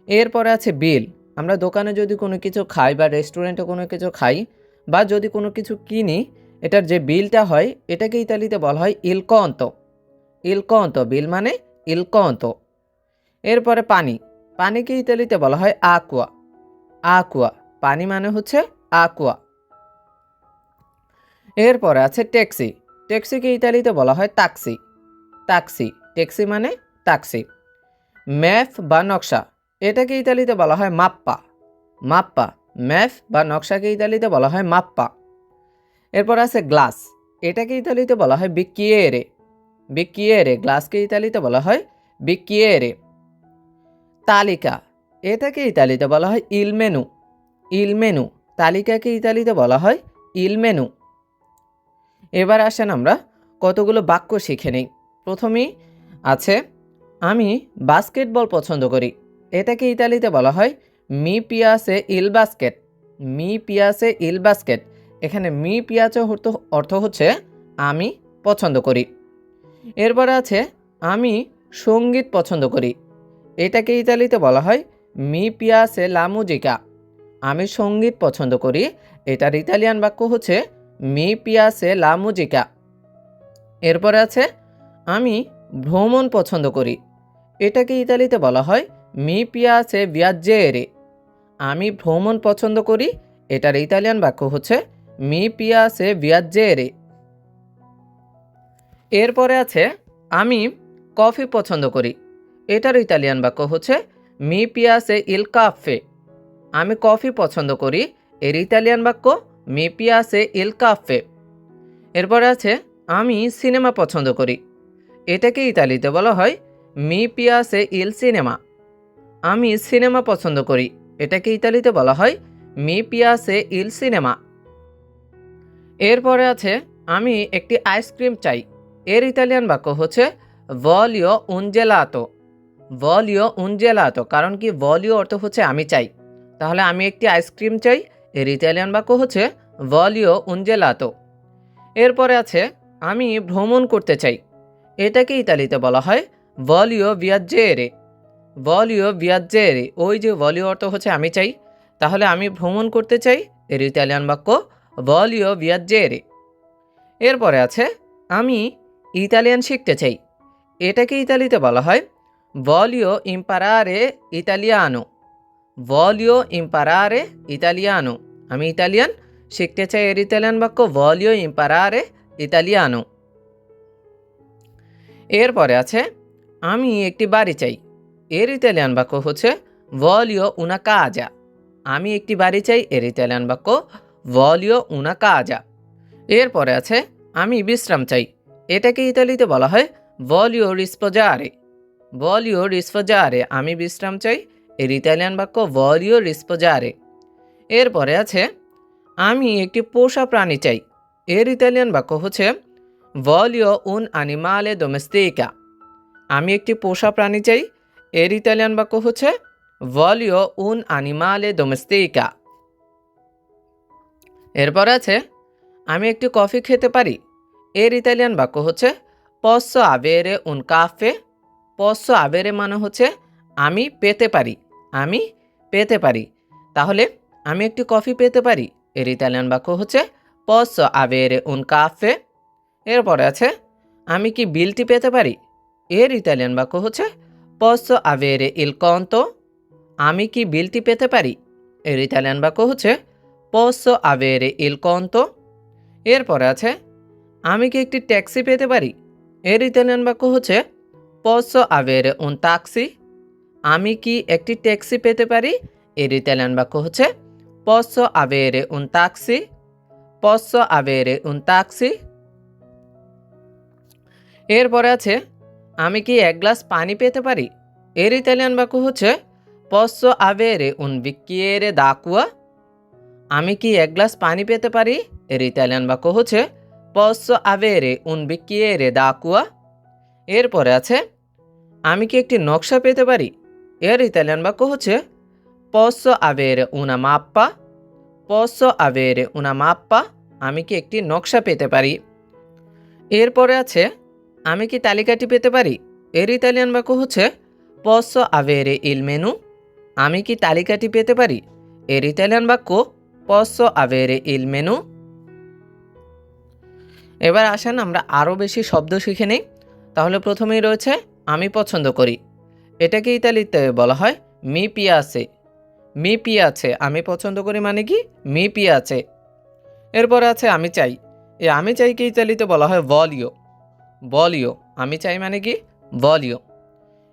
এরপরে আছে বিল। আমরা দোকানে যদি কোনো কিছু খাই বা রেস্টুরেন্টে কোনো কিছু খাই বা যদি কোনো কিছু কিনি, এটার যে বিলটা হয় এটাকে ইতালিতে বলা হয় ইল কন্তো। ইল কন্তো, বিল মানে ইল কন্তো। এরপরে পানি। পানিকে ইতালিতে বলা হয় আকুয়া। আকুয়া, পানি মানে হচ্ছে আকুয়া। এরপরে আছে ট্যাক্সি। ট্যাক্সিকে ইতালিতে বলা হয় তাক্সি। তাক্সি, ট্যাক্সি মানে তাক্সি। ম্যাপ বা নকশা, এটাকে ইতালিতে বলা হয় মাপ্পা। মাপ্পা, ম্যাপ বা নকশাকে ইতালিতে বলা হয় মাপ্পা। এরপর আছে গ্লাস। এটাকে ইতালিতে বলা হয় বিক্কিয়েরে। বিক্কিয়েরে, গ্লাসকে ইতালিতে বলা হয় বিক্কিয়েরে। তালিকা, এটাকে ইতালিতে বলা হয় ইল মেনু। ইল মেনু, তালিকাকে ইতালিতে বলা হয় ইল মেনু। এবার আসেন আমরা কতগুলো বাক্য শিখে নিই। প্রথমেই আছে আমি বাস্কেটবল পছন্দ করি। এটাকে ইতালিতে বলা হয় মি পিয়াসে ইল বাস্কেট। মি পিয়াসে ইল বাস্কেট। এখানে মি পিয়াসে অর্থ হচ্ছে আমি পছন্দ করি। এরপরে আছে আমি সঙ্গীত পছন্দ করি। এটাকে ইতালিতে বলা হয় মি পিয়াসে লা মুজিকা। আমি সঙ্গীত পছন্দ করি, এটার ইতালিয়ান বাক্য হচ্ছে মি পিয়াসে লা মুজিকা। এরপরে আছে আমি ভ্রমণ পছন্দ করি। এটাকে ইতালিতে বলা হয় মি পিয়াসে ভিয়াজ্জেরে। আমি ভ্রমণ পছন্দ করি, এটার ইতালিয়ান বাক্য হচ্ছে মি পিয়াসে ভিয়াজ্জেরে। এরপরে আছে আমি কফি পছন্দ করি। এটার ইতালিয়ান বাক্য হচ্ছে মি পিয়াসে ইল কাফে। আমি কফি পছন্দ করি, এর ইতালিয়ান বাক্য মি পিয়াসে ইল কাফে। এরপরে আছে আমি সিনেমা পছন্দ করি। এটাকে ইতালিতে বলা হয় মি পিয়াসে ইল সিনেমা। আমি সিনেমা পছন্দ করি, এটাকে ইতালিতে বলা হয় মি পিয়াসে ইল সিনেমা। এরপরে আছে আমি একটি আইসক্রিম চাই। এর ইতালিয়ান বাক্য হচ্ছে ভলিও উন জেলাতো। ভলিও উন জেলাতো, কারণ কি ভলিও অর্থ হচ্ছে আমি চাই, তাহলে আমি একটি আইসক্রিম চাই, এর ইতালিয়ান বাক্য হচ্ছে ভলিও উন জেলাতো। এরপরে আছে আমি ভ্রমণ করতে চাই। এটাকে ইতালিতে বলা হয় ভলিও ভিয়াজ্জেরে। ভলিও ভিয়াজ্জেরে, ওই যে ভলিও অর্থ হচ্ছে আমি চাই, তাহলে আমি ভ্রমণ করতে চাই, এর ইতালিয়ান বাক্য ভলিও ভিয়াজ্জেরে। এরপরে আছে আমি ইতালিয়ান শিখতে চাই। এটাকে ইতালিতে বলা হয় ভলিও ইম্পারারে ইতালিয়ানো। ভলিও ইম্পারারে ইতালিয়ানো, আমি ইতালিয়ান শিখতে চাই, এর ইতালিয়ান বাক্য ভলিও ইম্পারারে ইতালিয়ানো। এরপরে আছে আমি একটি বাড়ি চাই। এর ইতালিয়ান বাক্য হচ্ছে ভলিও উনা কাজা। আমি একটি বাড়ি চাই, এর ইতালিয়ান বাক্য ভলিও উনা কাজা। এরপরে আছে আমি বিশ্রাম চাই। এটাকে ইতালিতে বলা হয় ভলিও রিস্পোজারে। ভলিও রিস্পোজারে, আমি বিশ্রাম চাই, এর ইতালিয়ান বাক্য ভলিও রিস্পোজারে। এরপরে আছে আমি একটি পোষা প্রাণী চাই। এর ইতালিয়ান বাক্য হচ্ছে ভলিও উন আনিমালে ডোমেস্টিকা। আমি একটি পোষা প্রাণী চাই, এর ইতালিয়ান বাক্য হচ্ছে ভলিও উন আনিমালে ডোমেস্টিকা। এরপর আছে আমি একটি কফি খেতে পারি। এর ইতালিয়ান বাক্য হচ্ছে পসো আবেরে উন কাফে। পসো আবেরে মানে হচ্ছে আমি পেতে পারি। আমি পেতে পারি, তাহলে আমি একটি কফি পেতে পারি, এর ইতালিয়ান বাক্য হচ্ছে পসো আবেরে উন কাফে। এরপরে আছে আমি কি বিলটি পেতে পারি। এর ইতালিয়ান বাক্য হচ্ছে পসো আবেরে ইল কন্তো। আমি কি বিলটি পেতে পারি, এর ইতালিয়ান বাক্য হচ্ছে পসো আবেরে ইল কন্তো। এরপরে আছে আমি কি একটি ট্যাক্সি পেতে পারি। এর ইতালিয়ান বাক্য হচ্ছে পসো আবেরে উন তাক্সি। আমি কি একটি ট্যাক্সি পেতে পারি, এর ইতালিয়ান বাক্য হচ্ছে পসো আবেরে উন তাক্সি। পসো আবেরে উন তাক্সি। এরপরে আছে আমি কি এক গ্লাস পানি পেতে পারি। এর ইতালিয়ান বাক্য হচ্ছে পসো আবেরে উন বিক্কিয়েরে দাকুয়া। আমি কি এক গ্লাস পানি পেতে পারি, এর ইতালিয়ান বাক্য হচ্ছে পসো আবেরে উন বিক্কিয়েরে দাকুয়া। এরপরে আছে আমি কি একটি নকশা পেতে পারি। এর ইতালিয়ান বাক্য হচ্ছে পসো আবেরে উনা মাপ্পা। পসো আবেরে উনা মাপ্পা, আমি কি একটি নকশা পেতে পারি। এরপরে আছে আমি কি তালিকাটি পেতে পারি। এর ইতালিয়ান বাক্য হচ্ছে posso avere il menù? আমি কি তালিকাটি পেতে পারি? এর ইতালিয়ান বাক্য posso avere il menù। এবার আসেন আমরা আরও বেশি শব্দ শিখে নিই। তাহলে প্রথমেই রয়েছে আমি পছন্দ করি। এটাকে ইতালিতে বলা হয় মি পিয়াসে। মি পিয়াছে, আমি পছন্দ করি মানে কি মি পিয়াছে। এরপরে আছে আমি চাই। এই আমি চাইকে ইতালিতে বলা হয় ভলিও। ভলিও, আমি চাই মানে কি ভলিও।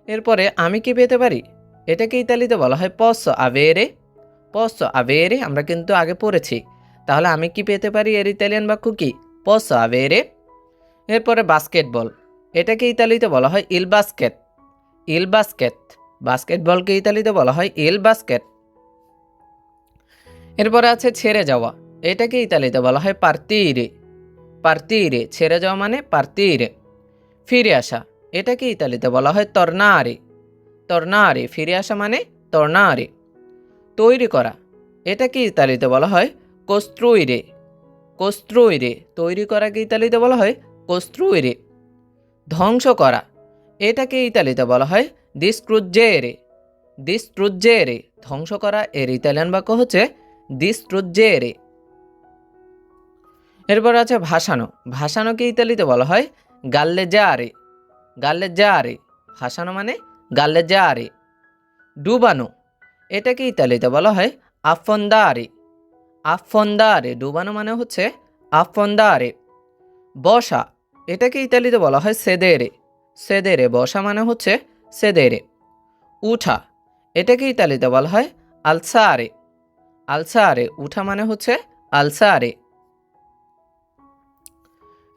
এরপরে আমি কি পেতে পারি? এটাকে ইতালিতে বলা হয় পসো আভেরে। পসো আভেরে আমরা কিন্তু আগে পড়েছি। তাহলে আমি কি পেতে পারি এর ইতালিয়ান বাক্য কি পসো আভেরে। এরপরে বাস্কেটবল, এটাকে ইতালিতে বলা হয় ইল বাস্কেট। ইল বাস্কেট, বাস্কেটবলকে ইতালিতে বলা হয় ইল বাস্কেট। এরপরে আছে ছেড়ে যাওয়া, এটাকে ইতালিতে বলা হয় পার্তিরে। পার্তিরে, ছেড়ে যাওয়া মানে পার্তিরে। ফিরে আসা, এটাকে ইতালিতে বলা হয় তর্নারে। তর্নারে, ফিরে আসা মানে তর্নারে। তৈরি করা, এটাকে ইতালিতে বলা হয় কোস্ত্রুইরে। কোস্ত্রুইরে, তৈরি করাকে ইতালিতে বলা হয় কোস্ত্রুইরে। ধ্বংস করা, এটাকে ইতালিতে বলা হয় ডিস্ট্রুজ্জেরে। ডিস্ট্রুজ্জেরে, ধ্বংস করা, এর ইতালিয়ান বাক্য হচ্ছে ডিস্ট্রুজ্জেরে। এরপর আছে ভাসানো। ভাসানোকে ইতালিতে বলা হয় গাল্লেজারে। গাল্লেজারে, ভাসানো মানে গাল্লেজারে। ডুবানো, এটাকে ইতালিতে বলা হয় আফন্দারে। আফন্দারে, ডুবানো মানে হচ্ছে আফন্দারে। বসা, এটাকে ইতালিতে বলা হয় সেদেরে। সেদেরে, বসা মানে হচ্ছে সেদেরে। উঠা, এটাকে ইতালিতে বলা হয় আলসারে। আলসারে, উঠা মানে হচ্ছে আলসারে।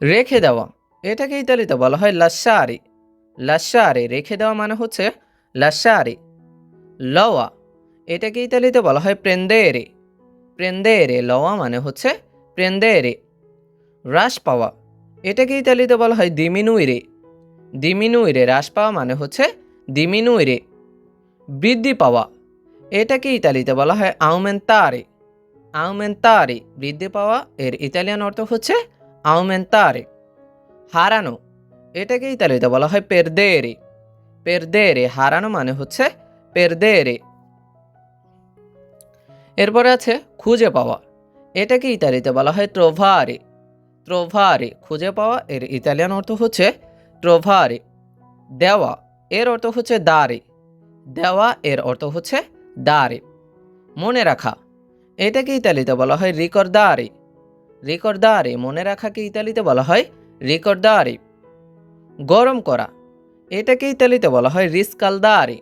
রেখে দেওয়া, এটাকে ইতালিতে বলা হয় লাসারে। লাসারে, রেখে দেওয়া মানে হচ্ছে লাসারে। লওয়া, এটাকে ইতালিতে বলা হয় প্রেন্দেরে। প্রেন্দেরে, লওয়া মানে হচ্ছে প্রেন্দেরে। হ্রাস পাওয়া, এটাকে ইতালিতে বলা হয় দিমিনুইরে। দিমিনুইরে, হ্রাস পাওয়া মানে হচ্ছে দিমিনুইরে। বৃদ্ধি পাওয়া, এটাকে ইতালিতে বলা হয় আউমেন্তারে। আউমেন্তারে, বৃদ্ধি পাওয়া, এর ইতালিয়ান অর্থ হচ্ছে আউমেন্তারে। হারানো, এটাকে ইতালিতে বলা হয় পেরদেরে। পেরদেরে, হারানো মানে হচ্ছে পেরদেরে। এরপরে আছে খুঁজে পাওয়া, এটাকে ইতালিতে বলা হয় ট্রোভারে। ট্রোভারে, খুঁজে পাওয়া, এর ইতালিয়ান অর্থ হচ্ছে ট্রোভারে। দেওয়া, এর অর্থ হচ্ছে দারে। দেওয়া, এর অর্থ হচ্ছে দারে। মনে রাখা, এটাকে ইতালিতে বলা হয় রিকর্দারে। রিকর্দারে, মনে রাখাকে ইতালিতে বলা হয় রিকর্দারে। গরম করা, এটাকে ইতালিতে বলা হয় রিস্কালদারে।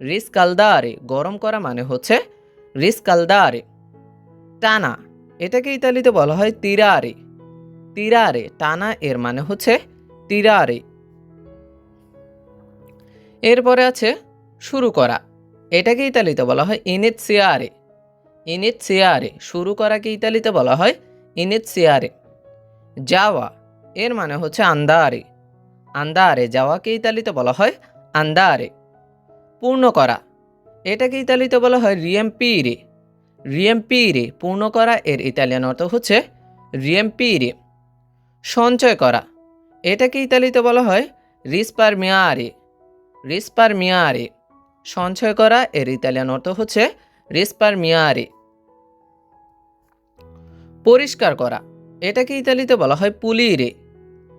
রিস্কালদারে, গরম করা মানে হচ্ছে রিস্কালদারে। টানা, এটাকে ইতালিতে বলা হয় তিরারে। তিরারে, টানা, এর মানে হচ্ছে তিরারে। এরপরে আছে শুরু করা, এটাকে ইতালিতে বলা হয় ইনিৎসিয়ারে। ইনিৎসিয়ারে, শুরু করাকে ইতালিতে বলা হয় ইনিৎসিয়ারে। যাওয়া, এর মানে হচ্ছে আন্দারে। আন্দারে, যাওয়াকে ইতালিতে বলা হয় আন্দারে। পূর্ণ করা, এটাকে ইতালিতে বলা হয় রিয়েম্পিরে। রিয়েম্পিরে, পূর্ণ করা, এর ইতালিয়ান অর্থ হচ্ছে রিয়েম্পিরে। সঞ্চয় করা, এটাকে ইতালিতে বলা হয় রিসপারমিয়ারে। রিসপারমিয়ারে, সঞ্চয় করা, এর ইতালিয়ান অর্থ হচ্ছে রিসপারমিয়ারে। পরিষ্কার করা, এটাকে ইতালিতে বলা হয় পুলিরে।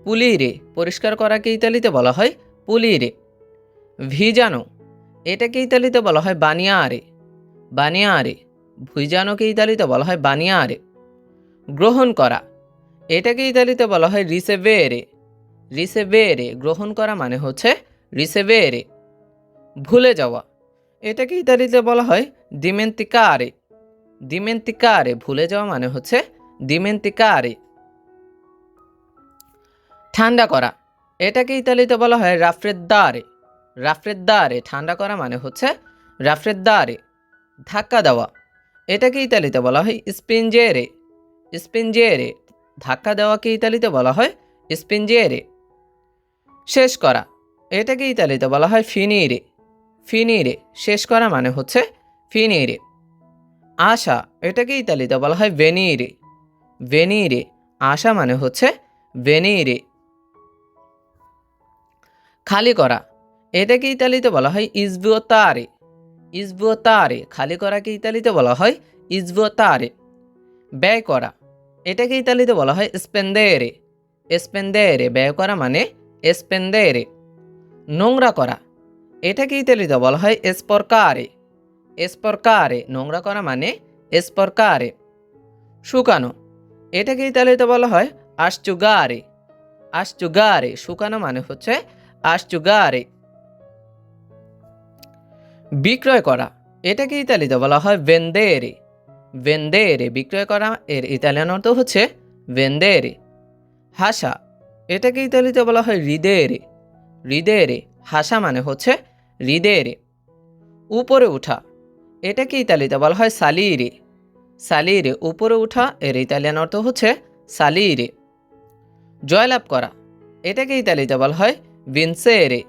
পুলিরে, পরিষ্কার করাকে ইতালিতে বলা হয় পুলিরে। ভিজানো, এটাকে ইতালিতে বলা হয় বানিয়ারে। বানিয়ারে, ভিজানোকে ইতালিতে বলা হয় বানিয়ারে। গ্রহণ করা, এটাকে ইতালিতে বলা হয় রিসেভেরে। রিসেভেরে, গ্রহণ করা মানে হচ্ছে রিসেভেরে। ভুলে যাওয়া, এটাকে ইতালিতে বলা হয় দিমেন্তিকারে। দিমেন্তিকারে, ভুলে যাওয়া মানে হচ্ছে দিমেন্তিকারে। ঠান্ডা করা, এটাকে ইতালিতে বলা হয় রাফ্রেদ্দারে। রাফ্রেদ্দারে, ঠান্ডা করা মানে হচ্ছে রাফ্রেদ্দারে। ধাক্কা দেওয়া, এটাকে ইতালিতে বলা হয় স্পিনজেরে। স্পিনজেরে, ধাক্কা দেওয়াকে ইতালিতে বলা হয় স্পিনজেরে। শেষ করা, এটাকে ইতালিতে বলা হয় ফিনিরে। ফিনিরে, শেষ করা মানে হচ্ছে ফিনিরে। আশা, এটাকে ইতালিতে বলা হয় ভেনিরে। ভেনিরে, আশা মানে হচ্ছে ভেনিরে। খালি করা, এটাকে ইতালিতে বলা হয় ইসবুওতারে। ইসবুওতারে খালি করাকে ইতালিতে বলা হয় ইসবুওতারে। ব্যয় করা, এটাকে ইতালিতে বলা হয় স্পেন্দেরে। স্পেন্দেরে ব্যয় করা মানে স্পেন্দেরে। নোংরা করা, এটাকে ইতালিতে বলা হয় এসপরকারে। এসপরকারে নোংরা করা মানে এসপরকারে। শুকানো, এটাকে ইতালিতে বলা হয় আশ্চুগারে। আশ্চুগারে শুকানো মানে হচ্ছে আশ্চুগারে। বিক্রয় করা, এটাকে ইতালিতে বলা হয় ভেন্দেরে। ভেন্দেরে বিক্রয় করা, এর ইতালিয়ান অর্থ হচ্ছে ভেন্দেরে। হাসা, এটাকে ইতালিতে বলা হয় রিদেরে। রিদেরে হাসা মানে হচ্ছে রিদেরে। উপরে উঠা, এটাকে ইতালিতে বলা হয় সালিরে। সালিরে উপরে উঠা, এর ইতালিয়ান অর্থ হচ্ছে সালিরে। জয়লাভ করা, এটাকে ইতালিতে বলা হয় ভিনসেরে।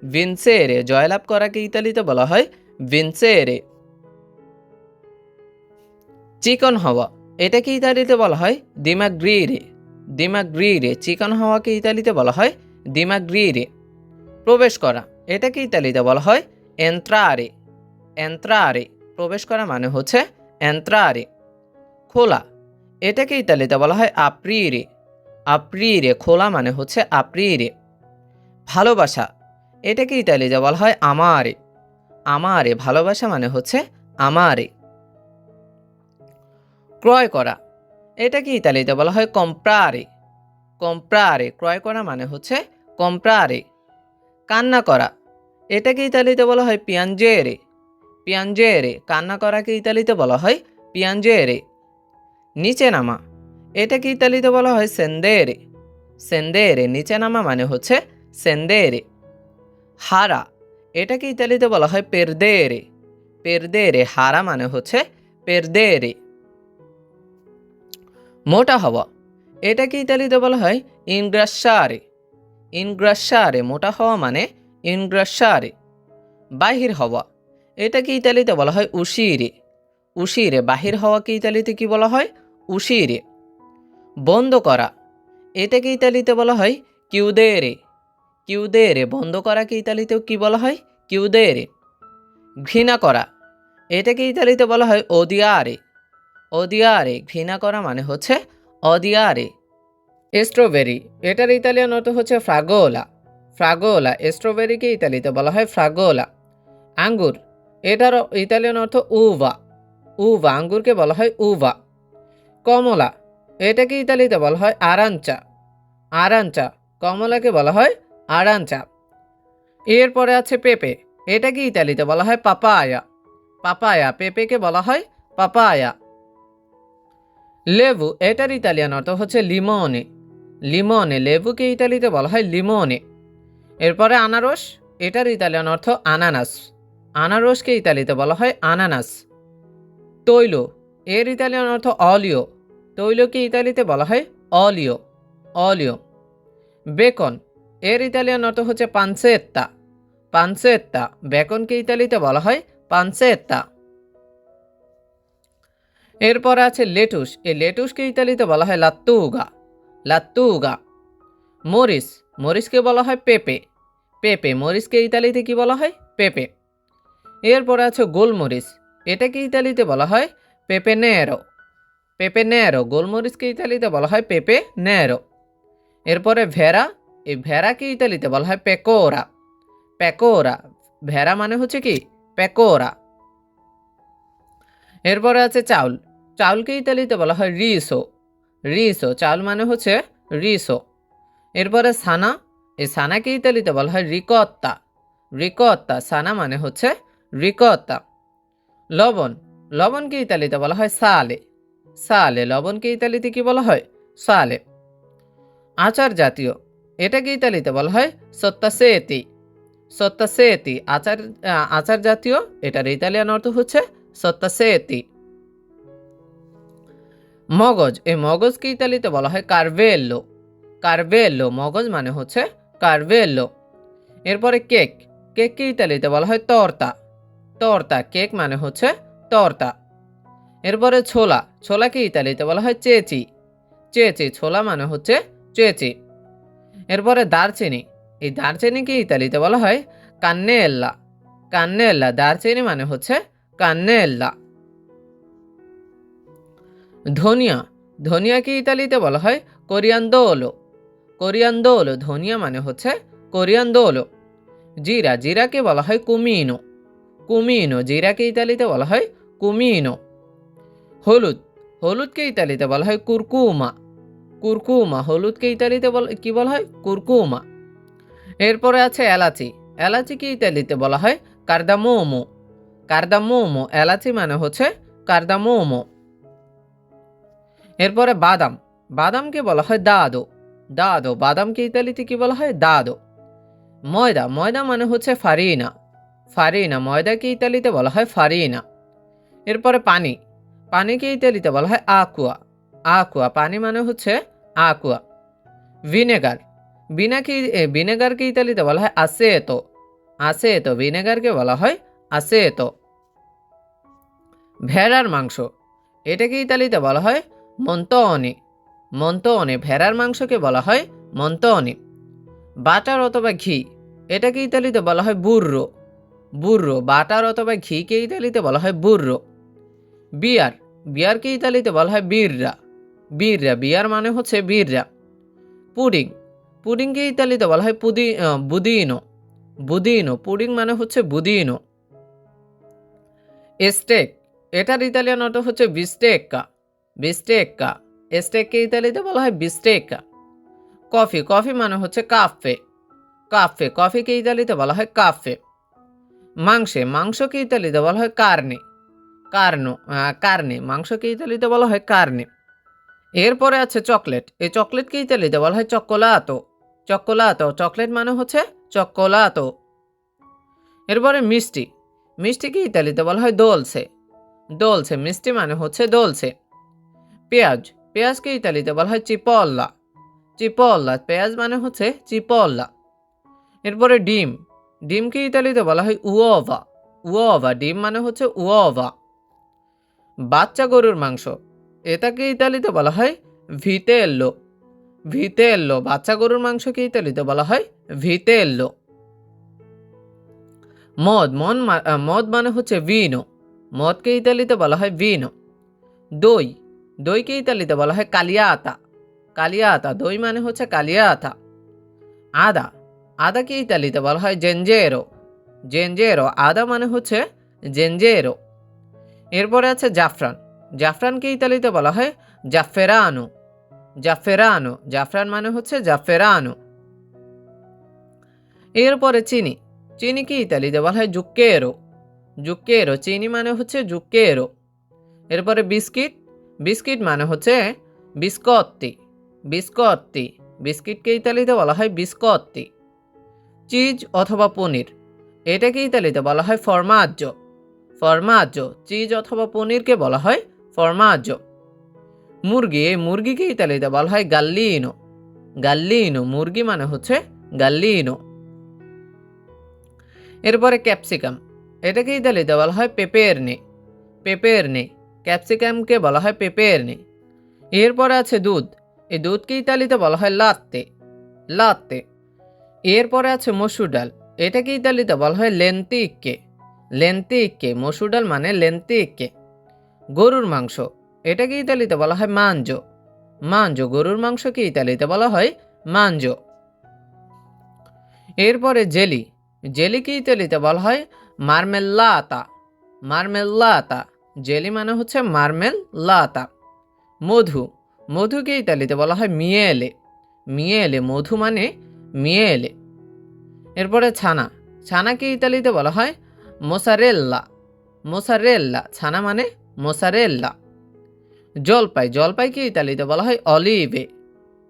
ভিনসেরে জয়লাভ করাকে ইতালিতে বলা হয় ভিনসেরে। চিকন হওয়া, এটাকে ইতালিতে বলা হয় দিমাগ্রিরে। দিমাগ্রিরে চিকন হওয়াকে ইতালিতে বলা হয় দিমাগ্রিরে। প্রবেশ করা, এটাকে ইতালিতে বলা হয় এন্ত্রারে। এন্ত্রারে প্রবেশ করা মানে হচ্ছে এন্ত্রারে। খোলা, এটাকে ইতালিতে বলা হয় আপ্রিরে। আপ্রিরে খোলা মানে হচ্ছে আপ্রিরে। ভালোবাসা, এটাকে ইতালিতে বলা হয় আমারে। আমারে ভালোবাসা মানে হচ্ছে আমারে। ক্রয় করা, এটাকে ইতালিতে বলা হয় কম্প্রারে। কম্প্রারে ক্রয় করা মানে হচ্ছে কম্প্রারে। কান্না করা, এটাকে ইতালিতে বলা হয় পিয়াঞ্জেরে। পিয়াঞ্জেরে কান্না করাকে ইতালিতে বলা হয় পিয়াঞ্জেরে। নিচে নামা, এটাকে ইতালিতে বলা হয় সেন্দেরে। সেন্দেরে নিচে নামা মানে হচ্ছে সেন্দেরে। হারা, এটাকে ইতালিতে বলা হয় পেরদেরে। পেরদেরে হারা মানে হচ্ছে পেরদেরে। মোটা হওয়া, এটাকে ইতালিতে বলা হয় ইনগ্রাসারে। ইনগ্রাসারে মোটা হওয়া মানে ইনগ্রাসারে। বাহির হওয়া, এটাকে ইতালিতে বলা হয় উশিরে। উশিরে বাহির হওয়াকে ইতালিতে কি বলা হয় উশিরে। বন্ধ করা, এটাকে ইতালিতে বলা হয় কিউদেরে। কিউদেরে বন্ধ করাকে ইতালিতেও কি বলা হয় কিউদেরে। ঘৃণা করা, এটাকে ইতালিতে বলা হয় ওদিয়ারে। ওদিয়ারে ঘৃণা করা মানে হচ্ছে অদিয়ারে। স্ট্রবেরি, এটার ইতালিয়ান অর্থ হচ্ছে ফ্রাগোলা। ফ্রাগোলা স্ট্রবেরিকে ইতালিতে বলা হয় ফ্রাগোলা। আঙ্গুর, এটার ইতালিয়ান অর্থ উভা। উভা আঙ্গুরকে বলা হয় উভা। কমলা, এটাকে ইতালিতে বলা হয় আরাঞ্চা। আরাঞ্চা কমলাকে বলা হয় আরাঞ্চা। এরপরে আছে পেঁপে, এটাকে ইতালিতে বলা হয় পাপায়া। পাপায়া পেঁপেকে বলা হয় পাপায়া। লেবু, এটার ইতালিয়ান অর্থ হচ্ছে লিমনে। লিমনে লেবুকে ইতালিতে বলা হয় লিমনে। এরপরে আনারস, এটার ইতালিয়ান অর্থ আনানাস। আনারসকে ইতালিতে বলা হয় আনানাস। তৈল, এর ইতালিয়ান অর্থ অলিও। তৈলকে ইতালিতে বলা হয় অলিও। অলিও। বেকন, এর ইতালিয়ান অর্থ হচ্ছে পানসেত্তা। পানসেত্তা বেকনকে ইতালিতে বলা হয় পানসেত্তা। এরপর আছে লেটুস, এই লেটুসকে ইতালিতে বলা হয় লাত্তুগা। লাত্তুগা। মরিচ, মরিচকে বলা হয় পেঁপে। পেঁপে মরিচকে ইতালিতে কি বলা হয় পেঁপে। এরপরে আছে গোলমরিচ, এটাকে ইতালিতে বলা হয় পেপে নেরো। পেপে নেরো গোলমরিচকে ইতালিতে বলা হয় পেপে নেরো। এরপরে ভেড়া, এই ভেড়াকে ইতালিতে বলা হয় পেকোরা। পেকোরা ভেড়া মানে হচ্ছে কি পেকোরা। এরপরে আছে চাউল, চাউলকে ইতালিতে বলা হয় রিসো। রিসো চাউল মানে হচ্ছে রিসো। এরপরে সানা, এই সানাকে ইতালিতে বলা হয় রিকত্তা। রিকত্তা সানা মানে হচ্ছে রিকত্তা। লবণ, লবণকে ইতালিতে বলা হয় সালে। সালে লবণকে ইতালিতে কি বলা হয় সালে। আচার জাতীয়, এটাকে ইতালিতে বলা হয় সত্তাসেতি। সত্তাসেতি আচার, আচার জাতীয়, এটার ইতালিয়ান অর্থ হচ্ছে সত্তাসেতি। মগজ, এই মগজকে ইতালিতে বলা হয় কারভেল্লো। কারভেল্লো মগজ মানে হচ্ছে কারভেল্লো। এরপরে কেক, কেককে ইতালিতে বলা হয় তর্তা। তর্তা কেক মানে হচ্ছে তর্তা। এরপরে ছোলা, ছোলাকে ইতালিতে বলা হয় চেচি। চেচি ছোলা মানে হচ্ছে চেচি। এরপরে দারচিনি, এই দারচিনিকে ইতালিতে বলা হয় কান্নেল্লা। কান্নেল্লা দারচিনি মানে হচ্ছে কান্নেল্লা। ধনিয়া, ধনিয়াকে ইতালিতে বলা হয় কোরিয়ান্দোলো। কোরিয়ান্দোলো, ধনিয়া মানে হচ্ছে কোরিয়ান্দোলো। জিরা, জিরাকে বলা হয় কুমিনো। কুমিনো, জিরাকে ইতালিতে বলা হয় কুমিনো। হলুদ, হলুদকে ইতালিতে বলা হয় কুরকুমা। কুরকুমা, হলুদকে ইতালিতে কি বলা হয়? কুরকুমা। এরপরে আছে এলাচি, এলাচিকে ইতালিতে বলা হয় কার্দামোমো। কার্দামোমো, এলাচি মানে হচ্ছে কার্দামোমো। এরপরে বাদাম, বাদামকে বলা হয় দাদো। দাদো, বাদামকে ইতালিতে কি বলা হয়? দাদো। ময়দা, ময়দা মানে হচ্ছে ফারিনা। ফারিনা, ময়দাকে ইতালিতে বলা হয় ফারিনা। এরপরে পানি, পানিকে ইতালিতে বলা হয় আকুয়া। আকুয়া, পানি মানে হচ্ছে আকুয়া। ভিনেগার, ভিনেগারকে ইতালিতে বলা হয় আসেতো। আসেতো, ভিনেগারকে বলা হয় আসেতো। ভেড়ার মাংস, এটাকে ইতালিতে বলা হয় মন্তনে। মন্তনে, ভেড়ার মাংসকে বলা হয় মন্তনে। বাটার অথবা ঘি, এটাকে ইতালিতে বলা হয় বুর্রো। বুর্রো, বাটার অথবা ঘিকে ইতালিতে বলা হয় বুর্রো। বিয়ার, বিয়ারকে ইতালিতে বলা হয় বিররা। বিররা, বিয়ার মানে হচ্ছে বিররা। পুডিং, পুডিংকে ইতালিতে বলা হয় বুদিনো। বুদিনো, পুডিং মানে হচ্ছে বুদিনো। স্টেক, এটার ইতালিয়ান অর্থ হচ্ছে বিস্টেক্কা। বিস্টেক্কা, স্টেককে ইতালিতে বলা হয় বিস্টেক্কা। কফি, কফি মানে হচ্ছে কাফে। কাফে, কফিকে ইতালিতে বলা হয় কাফে। মাংসে, মাংসকে ইতালিতে বলা হয় কার্নে। কার্নে, মাংসকে ইতালিতে বলা হয় কার্নে। এরপরে আছে চকলেট, এই চকলেটকে ইতালিতে বলা হয় চকোলাতো। চকোলাতো, চকলেট মানে হচ্ছে চকোলাতো। এরপরে মিষ্টি, মিষ্টিকে ইতালিতে বলা হয় দোলসে। দোলসে, মিষ্টি মানে হচ্ছে দোলসে। পেঁয়াজ, পেঁয়াজকে ইতালিতে বলা হয় চিপল্লা। চিপল্লা, পেঁয়াজ মানে হচ্ছে চিপল্লা। এরপরে ডিম, ডিমকে ইতালিতে বলা হয় উওভা। উওভা, ডিম মানে হচ্ছে উওভা। বাচ্চা গরুর মাংস, এটাকে ইতালিতে বলা হয় ভিতেল্লো। ভিতেল্লো, বাচ্চা গরুর মাংসকে ইতালিতে বলা হয় ভিতেল্লো। মদ, মদ মানে হচ্ছে ভিনো। মদকে ইতালিতে বলা হয় ভিনো। দই, দইকে ইতালিতে বলা হয় কালিয়াতা। কালিয়াতা, দই মানে হচ্ছে কালিয়াতা। আদা, আদাকে ইতালিতে বলা হয় জেনজেরো। জেনজেরো, আদা মানে হচ্ছে জেনজেরো। এরপরে আছে জাফরান, জাফরানকে ইতালিতে বলা হয় জাফেরানো। জাফেরানো, জাফরান মানে হচ্ছে জাফেরানো। এরপরে চিনি, চিনিকে ইতালিতে বলা হয় জুক্কেরো। জুক্কেরো, চিনি মানে হচ্ছে জুক্কেরো। এরপরে বিস্কিট, বিস্কিট মানে হচ্ছে বিস্কত্তি। বিস্কত্তি, বিস্কিটকে ইতালিতে বলা হয় বিস্কত্তি। চিজ অথবা পনির, এটাকে ইতালিতে বলা হয় ফরমাজ্জো। ফরমাজ্জো, চিজ অথবা পনিরকে বলা হয় ফরমাজ্জো। মুরগি, এই মুরগিকে ইতালিতে বলা হয় গাল্লিনো। গাল্লিনো, মুরগি মানে হচ্ছে গাল্লিনো। এরপরে ক্যাপসিকাম, এটাকে ইতালিতে বলা হয় পেপেরনে। পেপেরনে, ক্যাপসিকামকে বলা হয় পেপেরনে। এরপরে আছে দুধ, এই দুধকে ইতালিতে বলা হয় লাত্তে। লাত্তে। এরপরে আছে মসুর ডাল, এটাকে ইতালিতে বলা হয় লেন্তিক্কে। লেন্তিক্কে, মসুর ডাল মানে লেন্তিক্কে। গরুর মাংস, এটাকে ইতালিতে বলা হয় মাঞ্জো। মাঞ্জো, গরুর মাংসকে ইতালিতে বলা হয় মাঞ্জো। এরপরে জেলি, জেলিকে ইতালিতে বলা হয় মার্মেল্লাতা। মার্মেল্লাতা, জেলি মানে হচ্ছে মার্মেল্লাতা। মধু, মধুকে ইতালিতে বলা হয় মিয়েলে। মিয়েলে, মধু মানে মিয়েলে। এরপরে ছানা, ছানাকে ইতালিতে বলা হয় মোসারেল্লা। মোসারেল্লা, ছানা মানে মোসারেল্লা। জলপাই, জলপাইকে ইতালিতে বলা হয় অলিভে।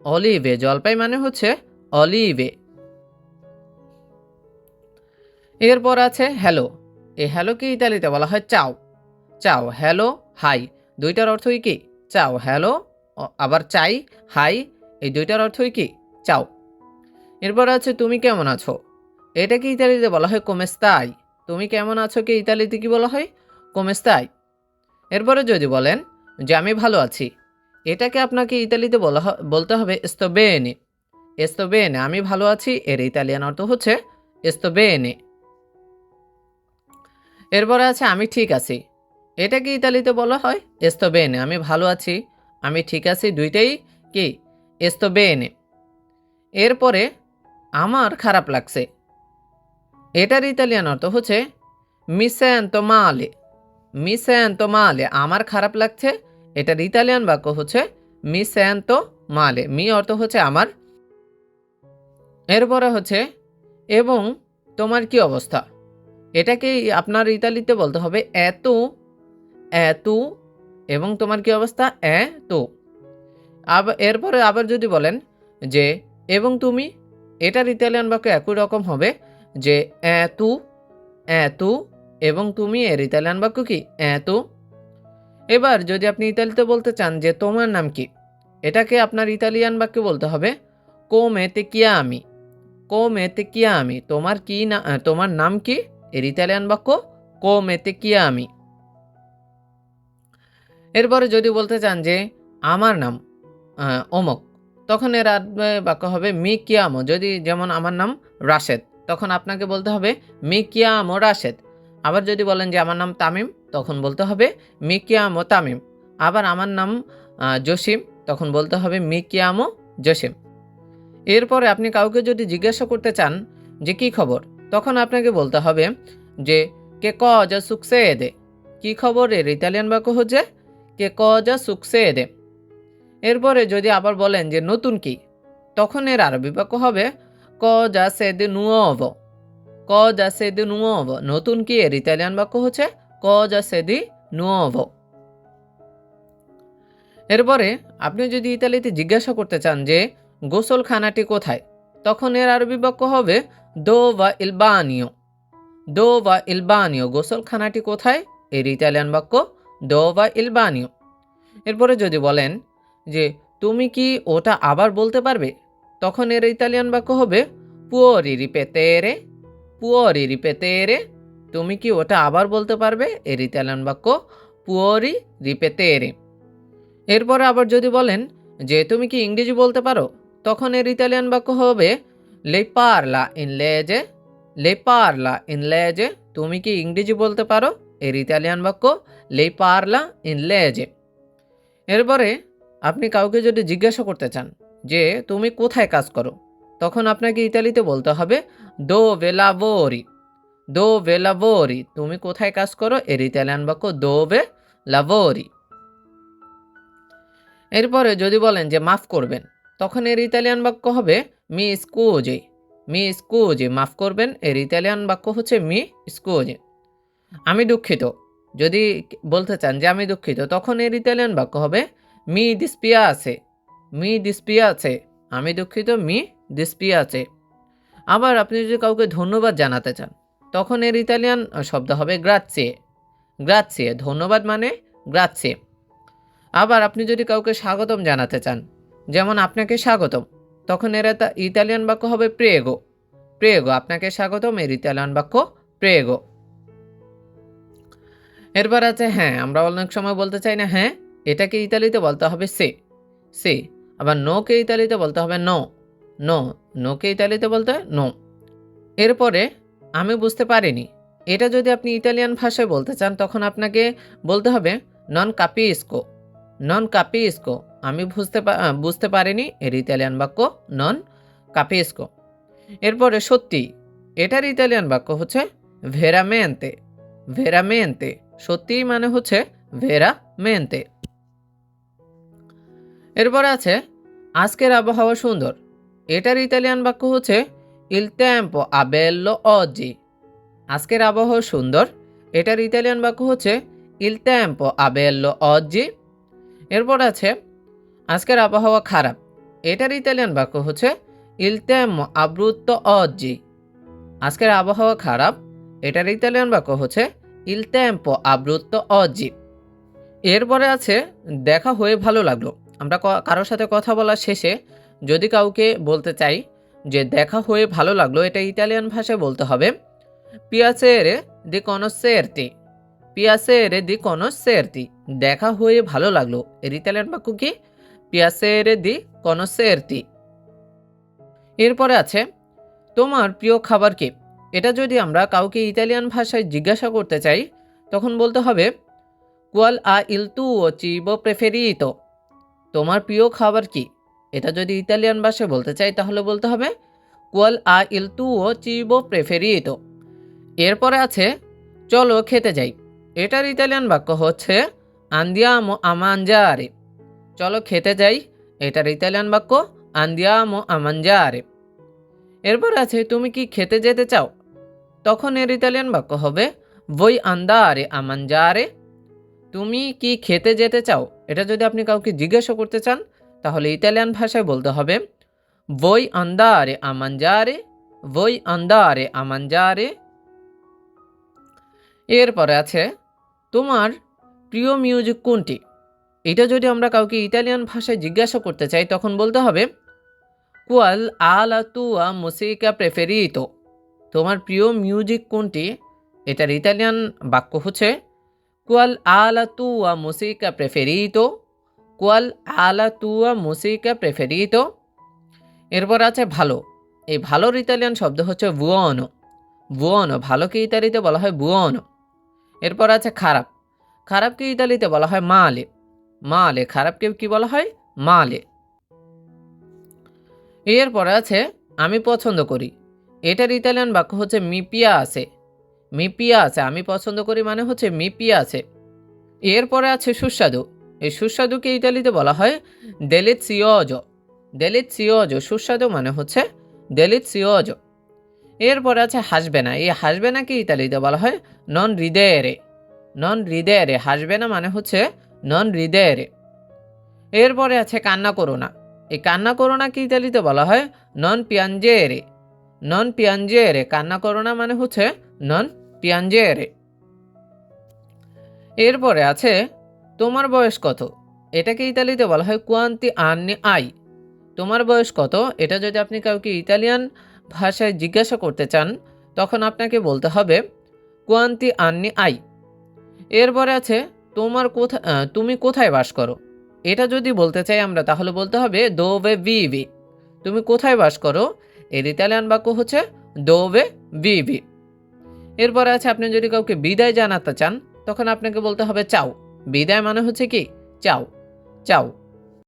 অলিভে, জলপাই মানে হচ্ছে অলিভে। এরপর আছে হ্যালো, এই হ্যালোকে ইতালিতে বলা হয় চাও। চাও, হ্যালো, হাই, দুইটার অর্থই কি? চাও, হ্যালো, আবার চাই, হাই, এই দুইটার অর্থই কি? চাও। এরপর আছে তুমি কেমন আছো, এটাকে ইতালিতে বলা হয় কোমেস্তাই। তুমি কেমন আছো কে ইতালিতে কি বলা হয়? কোমেস্তাই। এরপরে যদি বলেন যে আমি ভালো আছি, এটাকে আপনাকে ইতালিতে বলতে হবে স্তোবেনে। স্তোবেনে, আমি ভালো আছি, এর ইতালিয়ান অর্থ হচ্ছে স্তোবেনে। এরপরে আছে আমি ঠিক আছি, এটাকে ইতালিতে বলা হয় sto bene। আমি ভালো আছি, আমি ঠিক আছি, দুইটাই কি sto bene। এরপরে আমার খারাপ লাগছে, এটার ইতালিয়ান অর্থ হচ্ছে mi sento male। mi sento male, আমার খারাপ লাগছে, এটার ইতালিয়ান বাক্য হচ্ছে mi sento male। মি অর্থ হচ্ছে আমার। এরপরে হচ্ছে এবং তোমার কি অবস্থা, এটাকে আপনার ইতালিতে বলতে হবে এত এত এবং তোমার কি অবস্থা এত। আবার এরপরে আবার যদি বলেন যে এবং তুমি, এটার ইতালিয়ান বাক্য একই রকম হবে যে এত এত এবং তুমি, এর ইতালিয়ান বাক্য কি এত। এবার যদি আপনি ইতালিতে বলতে চান যে তোমার নাম কি, এটাকে আপনার ইতালিয়ান বাক্যে বলতে হবে come ti chiami। come ti chiami, তোমার কি না, তোমার নাম কি, এর ইতালিয়ান বাক্য come ti chiami। এরপরে যদি বলতে চান যে আমার নাম অমুক, তখন এর বাক্য হবে মি chiamo। যদি যেমন আমার নাম রাশেদ, তখন আপনাকে বলতে হবে মি chiamo রাশেদ। আবার যদি বলেন যে আমার নাম তামিম, তখন বলতে হবে মি chiamo তামিম। আবার আমার নাম জসিম, তখন বলতে হবে মি chiamo জসিম। এরপরে আপনি কাউকে যদি জিজ্ঞাসা করতে চান যে কি খবর, তখন আপনাকে বলতে হবে যে কে cosa succede। কি খবর, এর ইতালিয়ান বাক্য হচ্ছে কে cosa succede। এরপরে যদি আবার বলেন যে নতুন কি, তখন এর আরবি বাক্য হবে cosa c'è di nuovo। cosa c'è di nuovo, নতুন কি, এর ইতালিয়ান বাক্য হচ্ছে cosa c'è di nuovo। এরপরে আপনি যদি ইতালিতে জিজ্ঞাসা করতে চান যে গোসলখানাটি কোথায়, তখন এর আরবি বাক্য হবে dove il bagno। dove il bagno, গোসলখানাটি কোথায়, এর ইতালিয়ান বাক্য dove il bagno। এরপরে যদি বলেন যে তুমি কি ওটা আবার বলতে পারবে, তখন এর ইতালিয়ান বাক্য হবে puoi ripetere। puoi ripetere, তুমি কি ওটা আবার বলতে পারবে, এর ইতালিয়ান বাক্য puoi ripetere। এরপরে আবার যদি বলেন যে তুমি কি ইংরেজি বলতে পারো, তখন এর ইতালিয়ান বাক্য হবে lei parla inglese। lei parla inglese, তুমি কি ইংরেজি বলতে পারো, এর ইতালিয়ান বাক্য lei parla inglese। এরপরে আপনি কাউকে যদি জিজ্ঞাসা করতে চান যে তুমি কোথায় কাজ করো, তখন আপনাকে ইতালিতে বলতে হবে dove lavori। dove lavori, তুমি কোথায় কাজ করো, এর ইতালিয়ান বাক্য dove lavori। এরপরে যদি বলেন যে মাফ করবেন, তখন এর ইতালিয়ান বাক্য হবে মি স্কুজি। মি স্কুজি, মাফ করবেন, এর ইতালিয়ান বাক্য হচ্ছে মি স্কুজি। আমি দুঃখিত, যদি বলতে চান যে আমি দুঃখিত, তখন এর ইতালিয়ান বাক্য হবে মি dispiace। মি dispiace, আমি দুঃখিত, মি dispiace। আবার আপনি যদি কাউকে ধন্যবাদ জানাতে চান, তখন এর ইতালিয়ান শব্দ হবে গ্রাzie। গ্রাzie, ধন্যবাদ মানে গ্রাzie। আবার আপনি যদি কাউকে স্বাগতম জানাতে চান, যেমন আপনাকে স্বাগতম, তখন এর ইতালিয়ান বাক্য হবে প্রেগো। প্রেগো, আপনাকে স্বাগতম, এর ইতালিয়ান বাক্য প্রেগো। এরপর আছে হ্যাঁ, আমরা অনেক সময় বলতে চাই না হ্যাঁ, এটাকে ইতালিতে বলতে হবে সে। সে। আবার নোকে ইতালিতে বলতে হবে নো। নো, নোকে ইতালিতে বলতে হয় নো। এরপরে আমি বুঝতে পারিনি, এটা যদি আপনি ইতালিয়ান ভাষায় বলতে চান, তখন আপনাকে বলতে হবে নন কাপিস্কো। নন কাপিস্কো, আমি বুঝতে পারিনি, এর ইতালিয়ান বাক্য নন কাপিস্কো। এরপরে সত্যি, এটার ইতালিয়ান বাক্য হচ্ছে ভেরামেন্তে। ভেরামেন্তে, সত্যি মানে হচ্ছে ভেরামেন্তে। এরপর আছে আজকের আবহাওয়া সুন্দর, এটার ইতালিয়ান বাক্য হচ্ছে il tempo è bello oggi। আজকের আবহাওয়া সুন্দর, এটার ইতালিয়ান বাক্য হচ্ছে il tempo è bello oggi। এরপর আছে আজকের আবহাওয়া খারাপ, এটার ইতালিয়ান বাক্য হচ্ছে il tempo è brutto oggi। আজকের আবহাওয়া খারাপ, এটার ইতালিয়ান বাক্য হচ্ছে il tempo è brutto oggi। এরপরে আছে দেখা হয়ে ভালো লাগলো। আমরা কারোর সাথে কথা বলার শেষে যদি কাউকে বলতে চাই যে দেখা হয়ে ভালো লাগলো, এটা ইতালিয়ান ভাষায় বলতে হবে piacere di conoscerti। piacere di conoscerti, দেখা হয়ে ভালো লাগলো, এর ইতালিয়ান বাক্য কি piacere di conoscerti। এরপরে আছে তোমার প্রিয় খাবার কি, এটা যদি আমরা কাউকে ইতালিয়ান ভাষায় জিজ্ঞাসা করতে চাই তখন বলতে হবে কোয়াল আ ইল তুও চিবো প্রেফেরিতো, তোমার প্রিয় খাবার কি। এটা যদি ইতালিয়ান ভাষায় বলতে চাই তাহলে বলতে হবে কোয়াল আ ইল তুও চিবো প্রেফেরিতো। এরপরে আছে চলো খেতে যাই, এটার ইতালিয়ান বাক্য হচ্ছে আন্দিয়ামো আ মানজারে। চলো খেতে যাই, এটার ইতালিয়ান বাক্য আন্দিয়ামো আ মানজারে। এরপর আছে তুমি কি খেতে যেতে চাও, তখন এর ইতালিয়ান বাক্য হবে voi andare a mangiare। তুমি কি খেতে যেতে চাও, এটা যদি আপনি কাউকে জিজ্ঞাসা করতে চান তাহলে ইতালিয়ান ভাষায় বলতে হবে voi andare a mangiare, voi andare a mangiare। এরপরে আছে তোমার প্রিয় মিউজিক কোনটি, এটা যদি আমরা কাউকে ইতালিয়ান ভাষায় জিজ্ঞাসা করতে চাই তখন বলতে হবে qual ha la tua musica preferito, তোমার প্রিয় মিউজিক কোনটি। এটার ইতালিয়ান বাক্য হচ্ছে qual ha la tua musica preferito, qual ha la tua musica preferito। এরপর আছে ভালো, এই ভালোর ইতালিয়ান শব্দ হচ্ছে buono, buono, ভালোকে ইতালিতে বলা হয় buono। এরপর আছে খারাপ, খারাপকে ইতালিতে বলা হয় male, male, খারাপকে কি বলা হয় male। এরপরে আছে আমি পছন্দ করি, এটার ইতালিয়ান বাক্য হচ্ছে মি পিয়াসে, মি পিয়াসে, আমি পছন্দ করি মানে হচ্ছে মি পিয়াসে। এরপরে আছে সুস্বাদু, এই সুস্বাদুকে ইতালিতে বলা হয় delizioso, delizioso, সুস্বাদু মানে হচ্ছে delizioso। এরপরে আছে হাসবে না, এই হাসবে না কি ইতালিতে বলা হয় non ridere, non ridere, হাসবে না মানে হচ্ছে non ridere। এরপরে আছে কান্না করো না, এই কান্না করো না কি ইতালিতে বলা হয় non piangere, non piangere, কান্না করো না মানে হচ্ছে non piangere। এরপরে আছে তোমার বয়স কত, এটাকে ইতালিতে বলা হয় কোয়ান্তি আন্নি আই, তোমার বয়স কত। এটা যদি আপনি কাউকে ইতালিয়ান ভাষায় জিজ্ঞাসা করতে চান তখন আপনাকে বলতে হবে কোয়ান্তি আন্নি আই। এরপরে আছে তুমি কোথায় বাস করো, এটা যদি বলতে চাই আমরা তাহলে বলতে হবে দোভে ভিভি, তুমি কোথায় বাস করো, এর ইতালিয়ান বাক্য হচ্ছে দোভে ভিভি। এরপরে আছে আপনি যদি কাউকে বিদায় জানাতে চান তখন আপনাকে বলতে হবে চাও, বিদায় মানে হচ্ছে কি চাও, চাও।